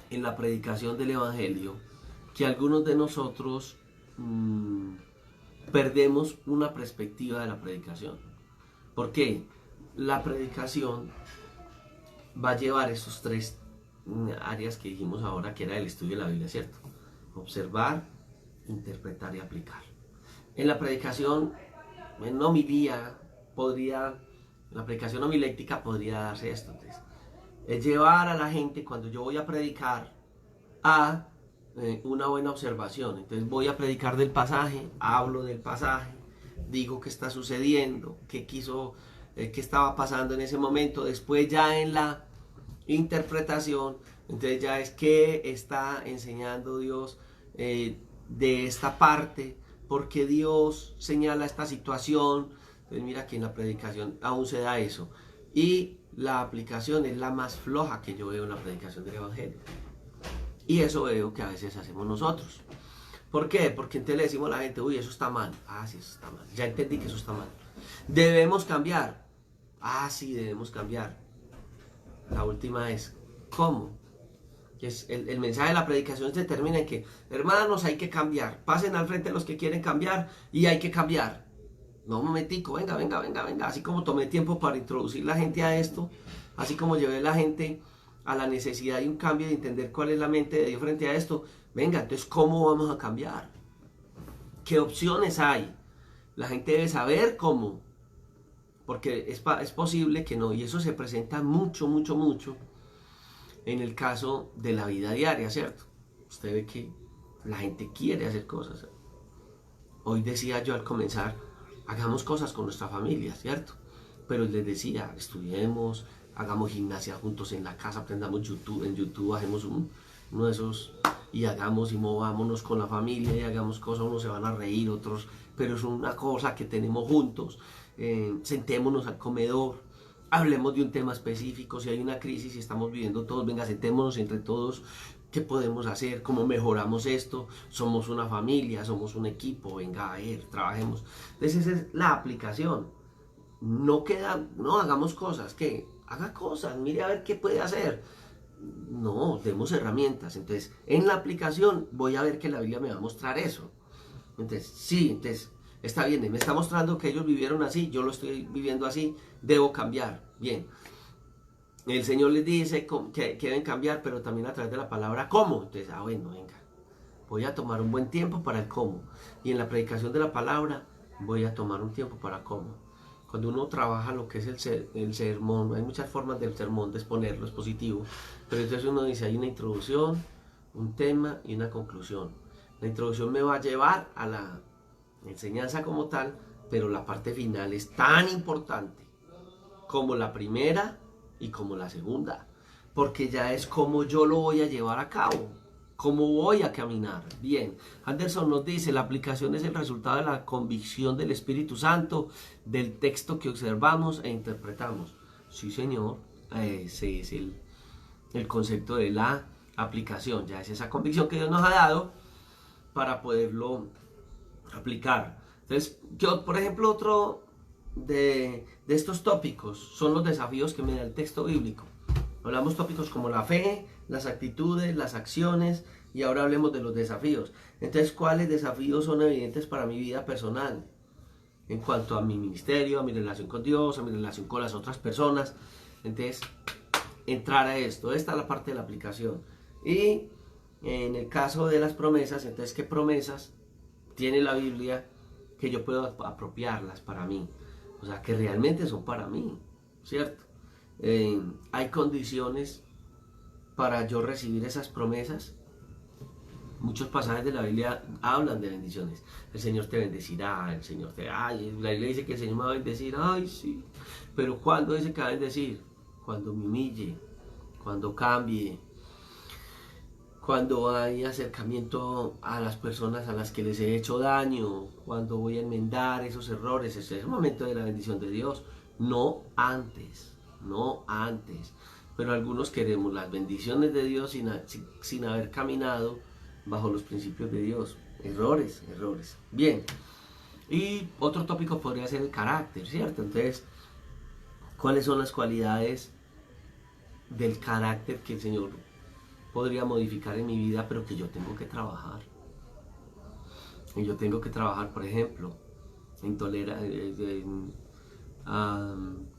en la predicación del Evangelio que algunos de nosotros perdemos una perspectiva de la predicación. ¿Por qué? la predicación va a llevar esos tres áreas que dijimos ahora, que era el estudio de la Biblia, ¿cierto? Observar, interpretar y aplicar. En la predicación, en una homilía, la predicación homilética podría darse esto. Entonces, es llevar a la gente, cuando yo voy a predicar, a una buena observación. Entonces voy a predicar del pasaje, hablo del pasaje, digo qué está sucediendo, qué estaba pasando en ese momento. Después ya en la interpretación, entonces ya es qué está enseñando Dios de esta parte, porque Dios señala esta situación. Entonces mira que en la predicación aún se da eso. Y la aplicación es la más floja que yo veo en la predicación del Evangelio. Y eso veo que a veces hacemos nosotros. ¿Por qué? Porque entonces le decimos a la gente, uy, eso está mal. Ah, sí, eso está mal. Ya entendí que eso está mal. Debemos cambiar. Ah, sí, debemos cambiar. La última es, ¿cómo? El mensaje de la predicación se termina en que, hermanos, hay que cambiar. Pasen al frente los que quieren cambiar y hay que cambiar. No, un momentico, venga. Así como tomé tiempo para introducir la gente a esto, así como llevé la gente a la necesidad de un cambio, de entender cuál es la mente de Dios frente a esto. Venga, entonces, ¿cómo vamos a cambiar? ¿Qué opciones hay? La gente debe saber cómo. Porque es posible que no, y eso se presenta mucho en el caso de la vida diaria, ¿cierto? Usted ve que la gente quiere hacer cosas. Hoy decía yo al comenzar, hagamos cosas con nuestra familia, ¿cierto? Pero les decía, estudiemos, hagamos gimnasia juntos en la casa, aprendamos YouTube, en YouTube hagamos uno de esos y hagamos y movámonos con la familia y hagamos cosas, unos se van a reír, otros, pero es una cosa que tenemos juntos. Sentémonos al comedor, hablemos de un tema específico, si hay una crisis y estamos viviendo todos, venga, sentémonos entre todos, qué podemos hacer, cómo mejoramos esto, somos una familia, somos un equipo, venga, a ver, trabajemos. Entonces esa es la aplicación. No hagamos cosas, que haga cosas, mire a ver qué puede hacer. No, demos herramientas. Entonces, en la aplicación voy a ver que la Biblia me va a mostrar eso. Entonces, sí, entonces está bien, me está mostrando que ellos vivieron así, yo lo estoy viviendo así, debo cambiar. Bien, el Señor les dice que deben cambiar, pero también a través de la palabra cómo. Entonces, bueno, venga, voy a tomar un buen tiempo para el cómo. Y en la predicación de la palabra voy a tomar un tiempo para cómo. Cuando uno trabaja lo que es el sermón, hay muchas formas del sermón de exponerlo, es positivo, pero entonces uno dice, hay una introducción, un tema y una conclusión. La introducción me va a llevar a la enseñanza como tal, pero la parte final es tan importante como la primera y como la segunda, porque ya es como yo lo voy a llevar a cabo, cómo voy a caminar. Bien, Anderson nos dice, la aplicación es el resultado de la convicción del Espíritu Santo, del texto que observamos e interpretamos. Sí, señor, ese es el concepto de la aplicación, ya es esa convicción que Dios nos ha dado para poderlo aplicar. Entonces, yo, por ejemplo, otro de estos tópicos son los desafíos que me da el texto bíblico. Hablamos tópicos como la fe, las actitudes, las acciones, y ahora hablemos de los desafíos. Entonces, ¿cuáles desafíos son evidentes para mi vida personal? En cuanto a mi ministerio, a mi relación con Dios, a mi relación con las otras personas. Entonces, entrar a esto. Esta es la parte de la aplicación. Y en el caso de las promesas, entonces, ¿qué promesas tiene la Biblia que yo puedo apropiarlas para mí? O sea, que realmente son para mí, ¿cierto? Hay condiciones para yo recibir esas promesas. Muchos pasajes de la Biblia hablan de bendiciones. El Señor te bendecirá, el Señor te... Ay, la Biblia dice que el Señor me va a bendecir. Ay, sí. Pero ¿cuándo dice que va a bendecir? Cuando me humille, cuando cambie, cuando hay acercamiento a las personas a las que les he hecho daño, cuando voy a enmendar esos errores. Ese es el momento de la bendición de Dios, no antes, no antes. Pero algunos queremos las bendiciones de Dios sin haber caminado bajo los principios de Dios. Errores. Bien. Y otro tópico podría ser el carácter, ¿cierto? Entonces, ¿cuáles son las cualidades del carácter que el Señor podría modificar en mi vida, pero que yo tengo que trabajar? Y yo tengo que trabajar, por ejemplo,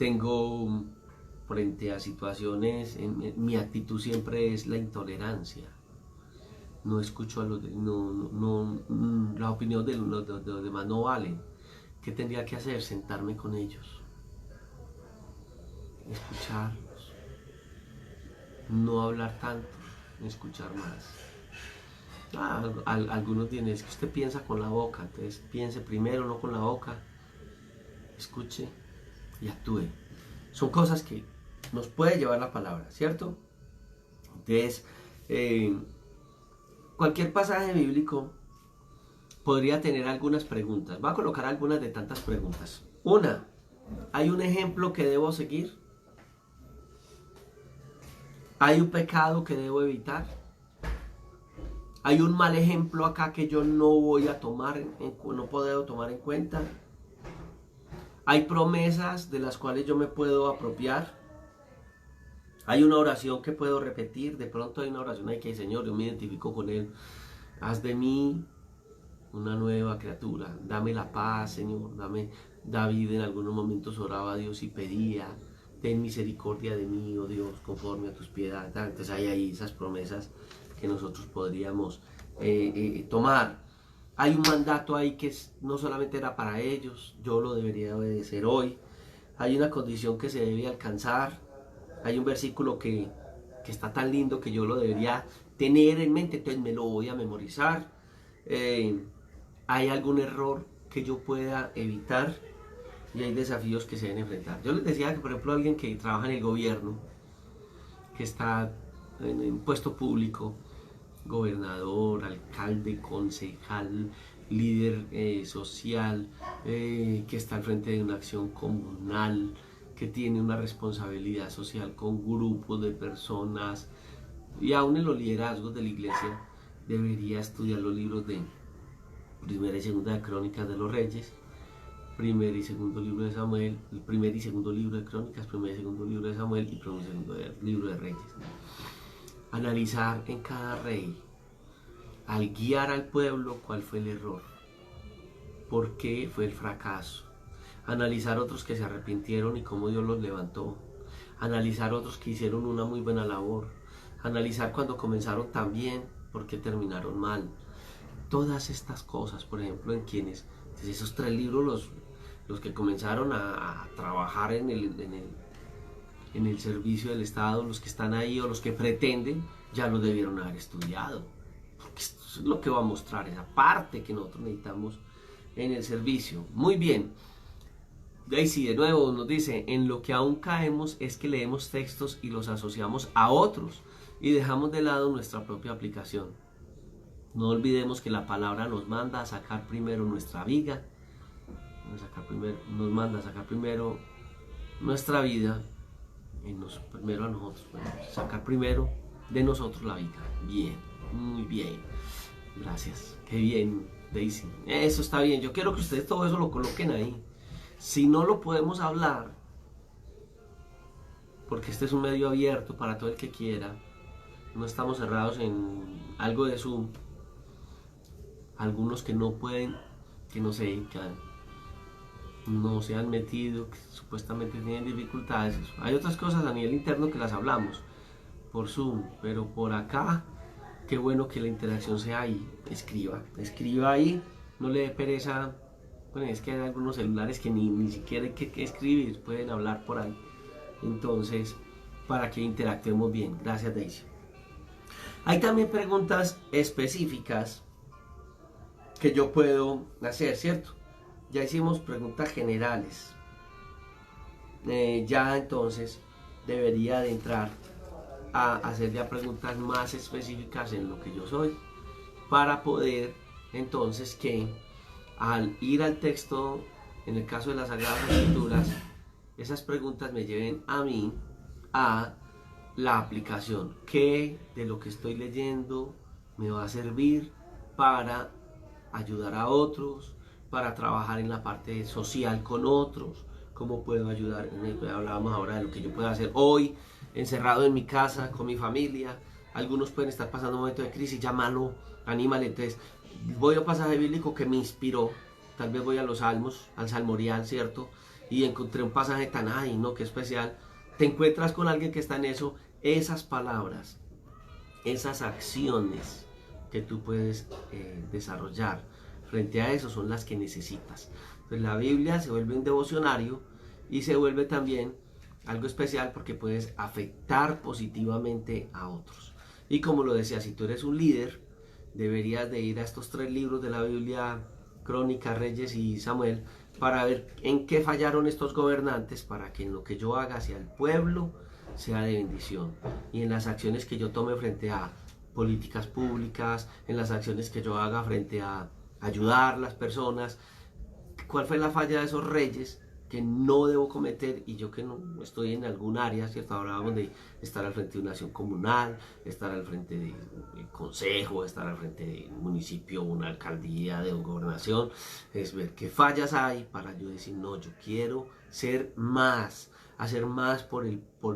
tengo frente a situaciones, mi actitud siempre es la intolerancia. No escucho a los la opinión de los demás no valen. ¿Qué tendría que hacer? Sentarme con ellos, escucharlos, no hablar tanto, escuchar más. Algunos dicen, es que usted piensa con la boca, entonces piense primero, no con la boca, escuche y actúe. Son cosas que nos puede llevar la palabra, ¿cierto? Entonces, cualquier pasaje bíblico podría tener algunas preguntas. Voy a colocar algunas de tantas preguntas. Una, ¿hay un ejemplo que debo seguir? ¿Hay un pecado que debo evitar? ¿Hay un mal ejemplo acá que yo no voy a tomar, no puedo tomar en cuenta? ¿Hay promesas de las cuales yo me puedo apropiar? ¿Hay una oración que puedo repetir? De pronto hay una oración ahí que dice, Señor, yo me identifico con Él. Haz de mí una nueva criatura. Dame la paz, Señor. David en algunos momentos oraba a Dios y pedía, ten misericordia de mí, oh Dios, conforme a tus piedades. Entonces hay ahí esas promesas que nosotros podríamos tomar. Hay un mandato ahí que no solamente era para ellos, yo lo debería obedecer hoy. Hay una condición que se debe alcanzar. Hay un versículo que está tan lindo que yo lo debería tener en mente, entonces me lo voy a memorizar. Hay algún error que yo pueda evitar y hay desafíos que se deben enfrentar. Yo les decía que, por ejemplo, alguien que trabaja en el gobierno, que está en un puesto público, gobernador, alcalde, concejal, líder social, que está al frente de una acción comunal, que tiene una responsabilidad social con grupos de personas y aún en los liderazgos de la iglesia, debería estudiar los libros de Primera y Segunda de Crónicas de los Reyes, Primer y Segundo libro de Samuel, el Primer y Segundo libro de Crónicas, Primer y Segundo libro de Samuel y Primer y Segundo libro de Reyes. Analizar en cada rey, al guiar al pueblo, cuál fue el error, por qué fue el fracaso. Analizar otros que se arrepintieron y cómo Dios los levantó. Analizar otros que hicieron una muy buena labor. Analizar cuando comenzaron tan bien, por qué terminaron mal. Todas estas cosas, por ejemplo, en quienes, desde esos 3 libros, los que comenzaron a trabajar en el servicio del Estado, los que están ahí o los que pretenden, ya lo debieron haber estudiado. Porque esto es lo que va a mostrar, esa parte que nosotros necesitamos en el servicio. Muy bien. Daisy de nuevo nos dice, en lo que aún caemos es que leemos textos y los asociamos a otros y dejamos de lado nuestra propia aplicación. No olvidemos que la palabra nos manda a sacar primero nuestra viga, nos manda a sacar primero nuestra vida, primero a nosotros, sacar primero de nosotros la viga. Bien, muy bien, gracias, qué bien Daisy, eso está bien, yo quiero que ustedes todo eso lo coloquen ahí. Si no lo podemos hablar, porque este es un medio abierto para todo el que quiera, no estamos cerrados en algo de Zoom, algunos que no pueden, que no se dedican, no se han metido, que supuestamente tienen dificultades. Hay otras cosas a nivel interno que las hablamos por Zoom, pero por acá, qué bueno que la interacción sea ahí. Escriba ahí, no le dé pereza. Bueno, es que hay algunos celulares que ni siquiera hay que escribir, pueden hablar por ahí. Entonces, para que interactuemos bien. Gracias, Daisy. Hay también preguntas específicas que yo puedo hacer, ¿cierto? Ya hicimos preguntas generales. Ya entonces debería de entrar a hacer ya preguntas más específicas en lo que yo soy, para poder entonces que al ir al texto, en el caso de las Sagradas Escrituras, esas preguntas me lleven a mí a la aplicación. ¿Qué de lo que estoy leyendo me va a servir para ayudar a otros, para trabajar en la parte social con otros? ¿Cómo puedo ayudar? Hablábamos ahora de lo que yo puedo hacer hoy, encerrado en mi casa, con mi familia. Algunos pueden estar pasando un momento de crisis, llámalo, anímale. Entonces, voy a un pasaje bíblico que me inspiró, tal vez voy a los salmos, al salmorial, ¿cierto? y encontré un pasaje tan, ay no, qué especial. Te encuentras con alguien que está en eso, esas palabras, esas acciones que tú puedes desarrollar frente a eso son las que necesitas. Entonces la Biblia se vuelve un devocionario y se vuelve también algo especial porque puedes afectar positivamente a otros. Y como lo decía, si tú eres un líder, deberías de ir a estos 3 libros de la Biblia, Crónicas, Reyes y Samuel, para ver en qué fallaron estos gobernantes, para que en lo que yo haga hacia el pueblo sea de bendición. Y en las acciones que yo tome frente a políticas públicas, en las acciones que yo haga frente a ayudar a las personas, cuál fue la falla de esos reyes que no debo cometer, y yo que no estoy en algún área, ¿cierto? Hablábamos de estar al frente de una acción comunal, estar al frente del consejo, estar al frente de un municipio, una alcaldía, de una gobernación, es ver qué fallas hay para yo decir, no, yo quiero ser más, hacer más por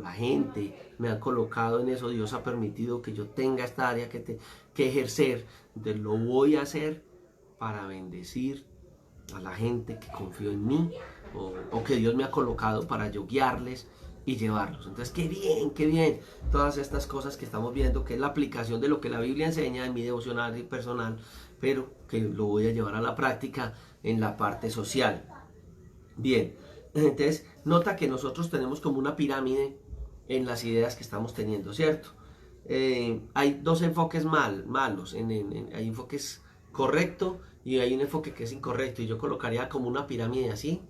la gente, me han colocado en eso, Dios ha permitido que yo tenga esta área que ejercer, entonces lo voy a hacer para bendecir a la gente que confío en mí o que Dios me ha colocado para yo guiarles y llevarlos. Entonces, qué bien, todas estas cosas que estamos viendo, que es la aplicación de lo que la Biblia enseña en mi devocional personal, pero que lo voy a llevar a la práctica en la parte social. Bien, entonces, nota que nosotros tenemos como una pirámide en las ideas que estamos teniendo, ¿cierto? Hay 2 enfoques malos, hay enfoques correctos y hay un enfoque que es incorrecto, y yo colocaría como una pirámide así,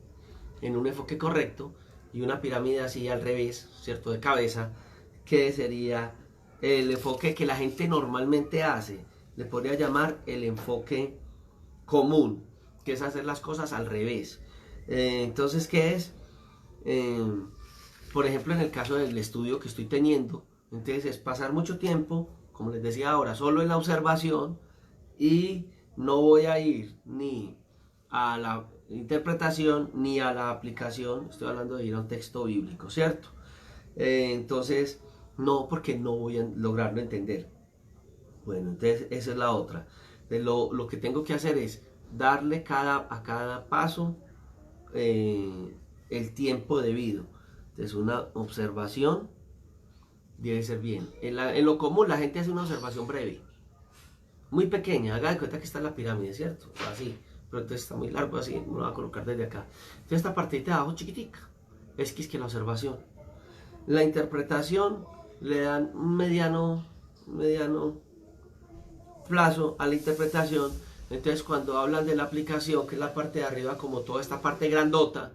en un enfoque correcto, y una pirámide así al revés, ¿cierto? De cabeza, que sería el enfoque que la gente normalmente hace. Le podría llamar el enfoque común, que es hacer las cosas al revés. Entonces, ¿qué es? Por ejemplo, en el caso del estudio que estoy teniendo, entonces es pasar mucho tiempo, como les decía ahora, solo en la observación, y no voy a ir ni a la interpretación ni a la aplicación. Estoy hablando de ir a un texto bíblico, ¿cierto? Entonces, no, porque no voy a lograrlo entender. Bueno, entonces esa es la otra. Lo que tengo que hacer es darle a cada paso el tiempo debido. Entonces, una observación debe ser bien. En lo común la gente hace una observación breve, muy pequeña. Haga de cuenta que está en la pirámide, ¿cierto? Así, pero entonces está muy largo así, me lo voy a colocar desde acá. Entonces esta partita de abajo chiquitica es que la observación. La interpretación le dan un mediano plazo a la interpretación. Entonces cuando hablan de la aplicación, que es la parte de arriba, como toda esta parte grandota,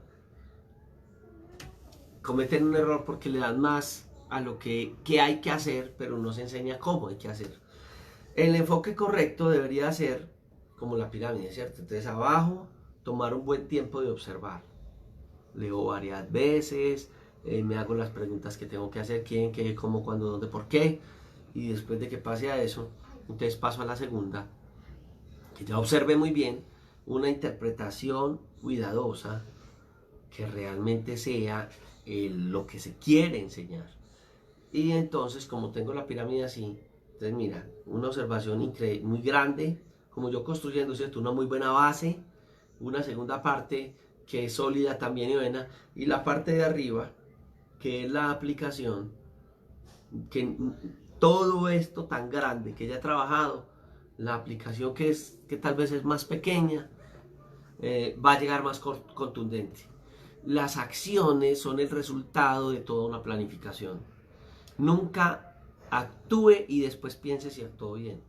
cometen un error porque le dan más a lo que hay que hacer, pero no se enseña cómo hay que hacer. El enfoque correcto debería ser como la pirámide, ¿cierto? Entonces abajo, tomar un buen tiempo de observar. Leo varias veces, me hago las preguntas que tengo que hacer, quién, qué, cómo, cuándo, dónde, por qué. Y después de que pase a eso, entonces paso a la segunda, que ya observe muy bien, una interpretación cuidadosa que realmente sea lo que se quiere enseñar. Y entonces, como tengo la pirámide así, entonces mira, una observación muy grande, como yo construyendo, ¿cierto? Una muy buena base, una segunda parte que es sólida también y buena, y la parte de arriba, que es la aplicación, que todo esto tan grande que ya he trabajado, la aplicación que tal vez es más pequeña, va a llegar más contundente. Las acciones son el resultado de toda una planificación. Nunca actúe y después piense si actuó bien.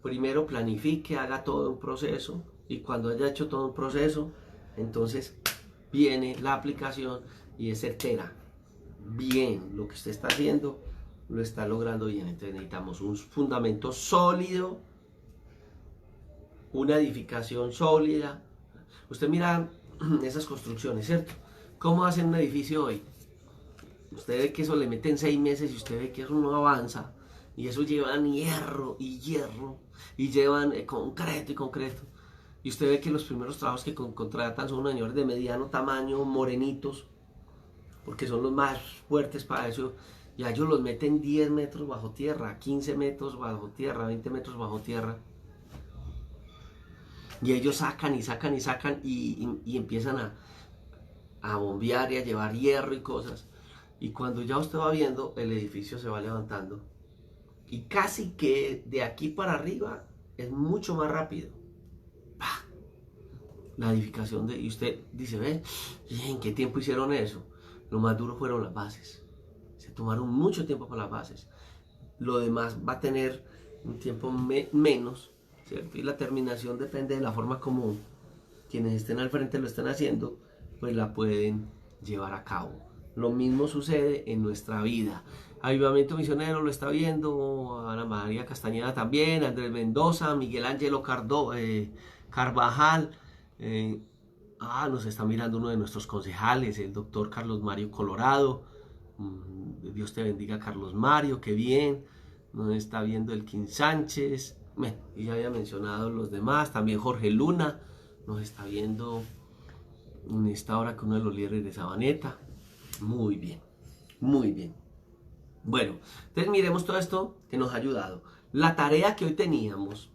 Primero planifique, haga todo un proceso, y cuando haya hecho todo un proceso, entonces viene la aplicación y es certera. Bien, lo que usted está haciendo lo está logrando bien. Entonces necesitamos un fundamento sólido, una edificación sólida. Usted mira esas construcciones, ¿cierto? ¿Cómo hacen un edificio hoy? Usted ve que eso le meten 6 meses y usted ve que eso no avanza. Y eso llevan hierro y hierro. Y llevan concreto y concreto. Y usted ve que los primeros trabajos que contratan son unos señores de mediano tamaño, morenitos, porque son los más fuertes para eso. Y a ellos los meten 10 metros bajo tierra, 15 metros bajo tierra, 20 metros bajo tierra. Y ellos sacan y sacan y sacan y empiezan a bombear y a llevar hierro y cosas. Y cuando ya usted va viendo, el edificio se va levantando. Y casi que de aquí para arriba es mucho más rápido. ¡Pah! La edificación y usted dice, ¿ve? ¿En qué tiempo hicieron eso? Lo más duro fueron las bases. Se tomaron mucho tiempo para las bases. Lo demás va a tener un tiempo menos, ¿cierto? Y la terminación depende de la forma como quienes estén al frente lo estén haciendo, pues la pueden llevar a cabo. Lo mismo sucede en nuestra vida. Avivamiento Misionero lo está viendo, Ana María Castañeda también, Andrés Mendoza, Miguel Ángelo Carvajal. Nos está mirando uno de nuestros concejales, el doctor Carlos Mario Colorado. Dios te bendiga, Carlos Mario, qué bien. Nos está viendo Elkin Sánchez. Y ya había mencionado los demás. También Jorge Luna nos está viendo en esta hora con uno de los líderes de Sabaneta. Muy bien, muy bien. Bueno, entonces miremos todo esto que nos ha ayudado. La tarea que hoy teníamos,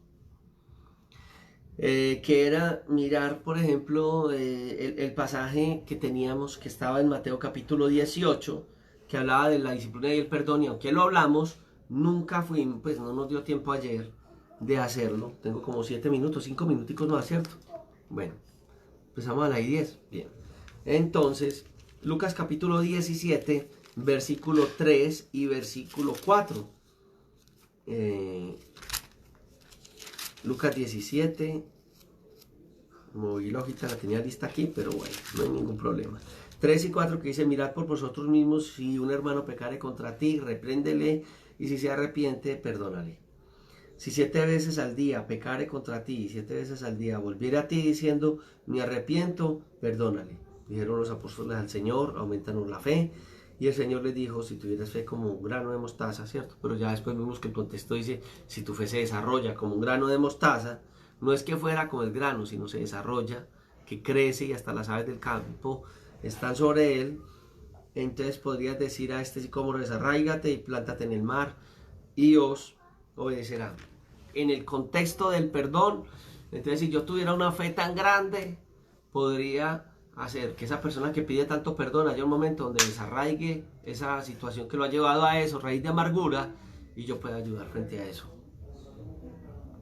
que era mirar, por ejemplo, el pasaje que teníamos, que estaba en Mateo capítulo 18, que hablaba de la disciplina y el perdón, y aunque lo hablamos, nunca fuimos, pues no nos dio tiempo ayer de hacerlo. Tengo como 7 minutos, 5 minuticos más, ¿cierto? Bueno, empezamos a las 10. Bien. Entonces, Lucas capítulo 17, versículo 3 y versículo 4. Lucas 17. Moví la hojita, la tenía lista aquí, pero bueno, no hay ningún problema. 3 y 4 que dice, mirad por vosotros mismos, si un hermano pecare contra ti, repréndele, y si se arrepiente, perdónale. Si 7 veces al día pecare contra ti, y 7 veces al día volviere a ti diciendo, me arrepiento, perdónale. Dijeron los apóstoles al Señor, aumentanos la fe. Y el Señor les dijo, si tuvieras fe como un grano de mostaza, ¿cierto? Pero ya después vimos que el contexto dice, si tu fe se desarrolla como un grano de mostaza, no es que fuera como el grano, sino se desarrolla, que crece y hasta las aves del campo están sobre él. Entonces podrías decir a este sicómoro, desarráigate y plántate en el mar, y os obedecerá. En el contexto del perdón, entonces si yo tuviera una fe tan grande, podría hacer que esa persona que pide tanto perdón haya un momento donde desarraigue esa situación que lo ha llevado a eso, raíz de amargura, y yo pueda ayudar frente a eso.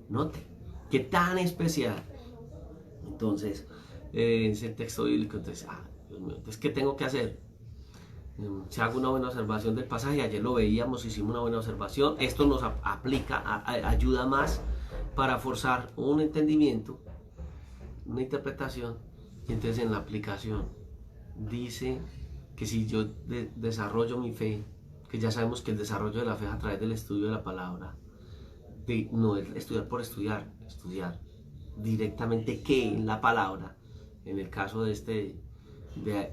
Note, qué tan especial. Entonces, es el texto bíblico. Entonces, Dios mío, entonces, ¿qué tengo que hacer? Si hago una buena observación del pasaje, ayer lo veíamos, hicimos una buena observación. Esto nos aplica, ayuda más para forzar un entendimiento, una interpretación. Y entonces en la aplicación dice que si yo desarrollo mi fe, que ya sabemos que el desarrollo de la fe es a través del estudio de la palabra, no es estudiar por estudiar directamente qué en la palabra, en el caso de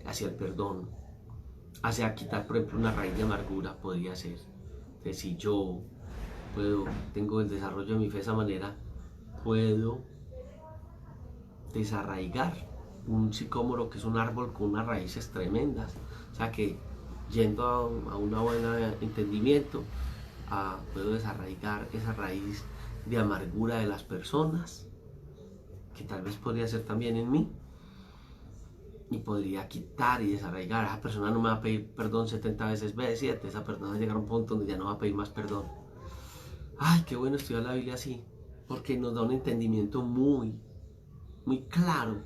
hacia el perdón, hacia quitar, por ejemplo, una raíz de amargura, podría ser. Entonces, si yo tengo el desarrollo de mi fe de esa manera, puedo desarraigar un sicómoro, que es un árbol con unas raíces tremendas. O sea que yendo a un buen entendimiento, puedo desarraigar esa raíz de amargura de las personas, que tal vez podría ser también en mí, y podría quitar y desarraigar. Esa persona no me va a pedir perdón 70 veces 7, esa persona va a llegar a un punto donde ya no va a pedir más perdón. Ay, qué bueno estudiar la Biblia así, porque nos da un entendimiento muy, muy claro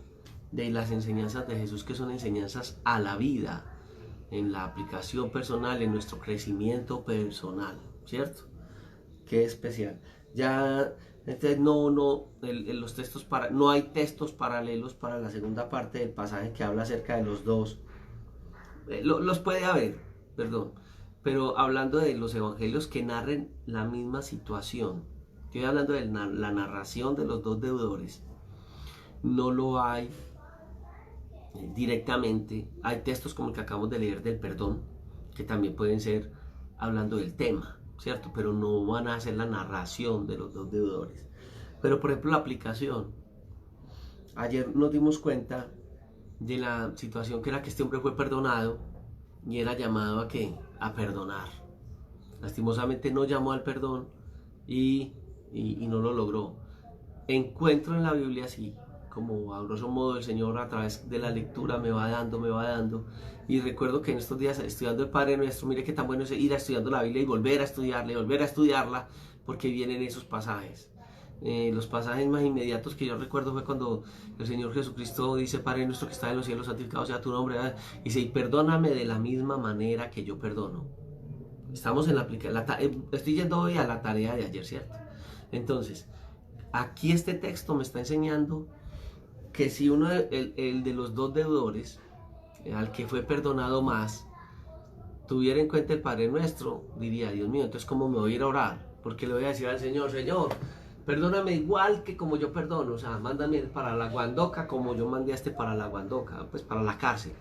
de las enseñanzas de Jesús, que son enseñanzas a la vida, en la aplicación personal, en nuestro crecimiento personal, ¿cierto? Qué especial. Ya, entonces los textos no hay textos paralelos para la segunda parte del pasaje que habla acerca de los dos. Los puede haber, perdón, pero hablando de los evangelios que narren la misma situación. Estoy hablando de la narración de los dos deudores. No lo hay directamente. Hay textos como el que acabamos de leer del perdón, que también pueden ser hablando del tema, ¿cierto? Pero no van a hacer la narración de los dos deudores. Pero por ejemplo la aplicación. Ayer nos dimos cuenta de la situación que era que este hombre fue perdonado y era llamado a ¿qué? A perdonar. Lastimosamente no llamó al perdón y no lo logró. Encuentro en la Biblia así como a grosso modo el Señor a través de la lectura me va dando. Y recuerdo que en estos días estudiando el Padre Nuestro, mire qué tan bueno es ir a estudiando la Biblia y volver a estudiarla y volver a estudiarla, porque vienen esos pasajes. Los pasajes más inmediatos que yo recuerdo fue cuando el Señor Jesucristo dice: Padre Nuestro que está en los cielos, santificado sea tu nombre. Y dice: y perdóname de la misma manera que yo perdono. Estamos en la aplicación. Estoy yendo hoy a la tarea de ayer, ¿cierto? Entonces, aquí este texto me está enseñando que si uno, el de los dos deudores, al que fue perdonado más, tuviera en cuenta el Padre Nuestro, diría: Dios mío, entonces ¿cómo me voy a ir a orar? Porque le voy a decir al Señor: Señor, perdóname igual que como yo perdono, o sea, mándame para la guandoca como yo mandé a este para la guandoca, pues para la cárcel.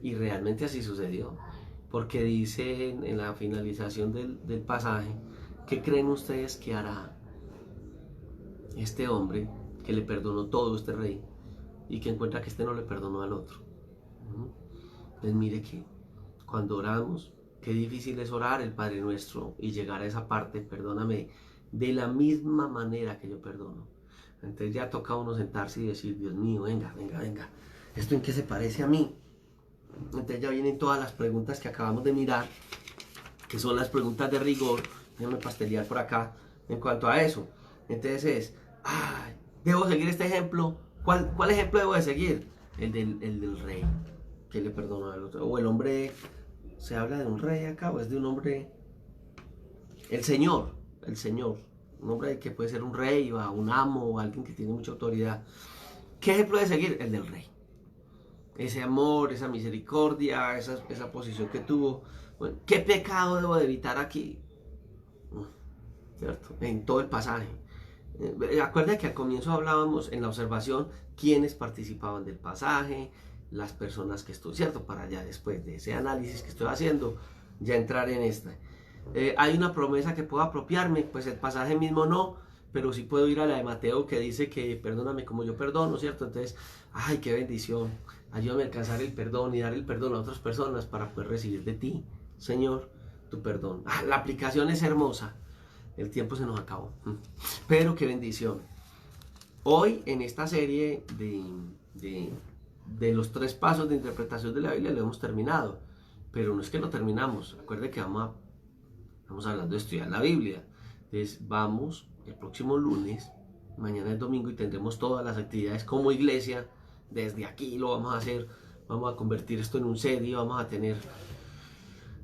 Y realmente así sucedió, porque dice en la finalización del pasaje: ¿qué creen ustedes que hará este hombre que le perdonó todo, este rey, y que encuentra que este no le perdonó al otro? Entonces mire que cuando oramos, qué difícil es orar el Padre Nuestro y llegar a esa parte: perdóname de la misma manera que yo perdono. Entonces ya toca a uno sentarse y decir: Dios mío, venga, ¿esto en qué se parece a mí? Entonces ya vienen todas las preguntas que acabamos de mirar, que son las preguntas de rigor. Déjenme pastelear por acá en cuanto a eso. Entonces ¿debo seguir este ejemplo? ¿Cuál ejemplo debo de seguir? El del rey que le perdonó al otro. O el hombre, ¿se habla de un rey acá o es de un hombre? El Señor. Un hombre que puede ser un rey o un amo o alguien que tiene mucha autoridad. ¿Qué ejemplo debe seguir? El del rey. Ese amor, esa misericordia, esa posición que tuvo. Bueno, ¿qué pecado debo de evitar aquí? ¿Cierto? En todo el pasaje. Acuerda que al comienzo hablábamos en la observación quiénes participaban del pasaje, las personas que estoy, ¿cierto? Para ya después de ese análisis que estoy haciendo, ya entrar en esta. ¿Hay una promesa que puedo apropiarme? Pues el pasaje mismo no, pero sí puedo ir a la de Mateo que dice que perdóname como yo perdono, ¿cierto? Entonces, ¡ay, qué bendición! Ayúdame a alcanzar el perdón y dar el perdón a otras personas para poder recibir de ti, Señor, tu perdón. La aplicación es hermosa. El tiempo se nos acabó, pero qué bendición. Hoy en esta serie de los 3 pasos de interpretación de la Biblia lo hemos terminado, pero no es que lo terminamos. Acuerde que estamos hablando de estudiar la Biblia. Entonces vamos el próximo lunes, mañana es domingo, y tendremos todas las actividades como iglesia. Desde aquí lo vamos a hacer, vamos a convertir esto en un serie, vamos a tener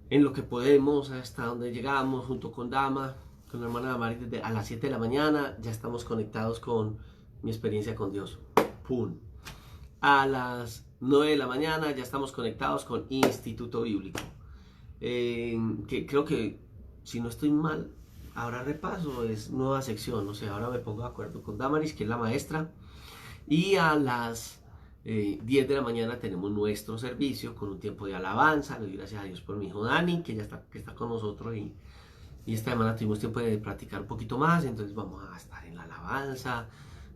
en lo que podemos hasta donde llegamos junto con Dama, con la hermana Damari, desde a las 7 de la mañana ya estamos conectados con mi experiencia con Dios. ¡Pum! A las 9 de la mañana ya estamos conectados con Instituto Bíblico. Que creo que, si no estoy mal, ahora repaso, es nueva sección, o sea, ahora me pongo de acuerdo con Damaris, que es la maestra. Y a las 10 de la mañana tenemos nuestro servicio con un tiempo de alabanza. Le doy gracias a Dios por mi hijo Dani, que ya está con nosotros, y esta semana tuvimos tiempo de practicar un poquito más. Entonces vamos a estar en la alabanza.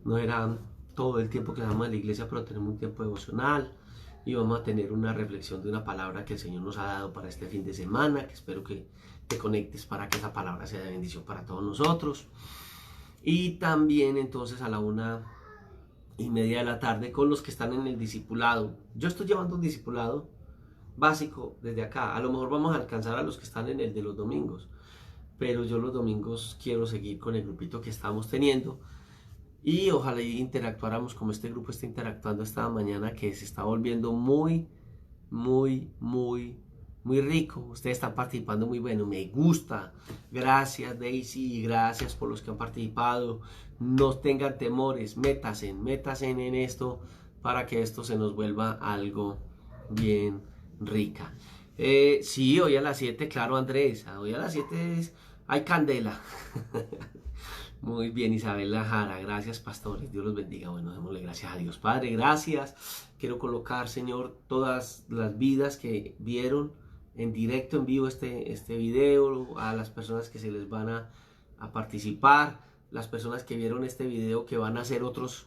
No era todo el tiempo que le damos a la iglesia, pero tenemos un tiempo devocional y vamos a tener una reflexión de una palabra que el Señor nos ha dado para este fin de semana, que espero que te conectes para que esa palabra sea de bendición para todos nosotros. Y también entonces a la 1:30 de la tarde con los que están en el discipulado. Yo estoy llevando un discipulado básico desde acá. A lo mejor vamos a alcanzar a los que están en el de los domingos, pero yo los domingos quiero seguir con el grupito que estamos teniendo, y ojalá interactuáramos como este grupo está interactuando esta mañana, que se está volviendo muy rico. Ustedes están participando muy bueno, me gusta. Gracias Daisy, y gracias por los que han participado. No tengan temores, métanse en esto para que esto se nos vuelva algo bien rica. Sí, hoy a las 7, claro Andrés, hoy a las 7 hay candela. Muy bien, Isabela Jara, gracias pastores, Dios los bendiga. Bueno, démosle gracias a Dios. Padre, gracias. Quiero colocar, Señor, todas las vidas que vieron en directo, en vivo este video, a las personas que se les van a participar, las personas que vieron este video, que van a hacer otros,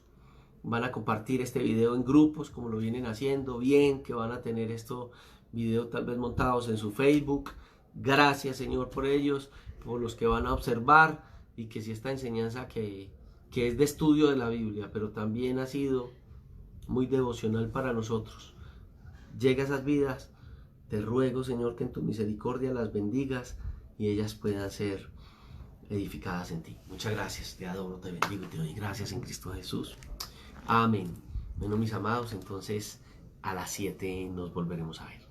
van a compartir este video en grupos como lo vienen haciendo bien, que van a tener estos videos tal vez montados en su Facebook. Gracias, Señor, por ellos, por los que van a observar, y que si esta enseñanza que que es de estudio de la Biblia, pero también ha sido muy devocional para nosotros. Llega a esas vidas, te ruego, Señor, que en tu misericordia las bendigas y ellas puedan ser edificadas en ti. Muchas gracias, te adoro, te bendigo y te doy gracias en Cristo Jesús. Amén. Bueno, mis amados, entonces a las 7 nos volveremos a ver.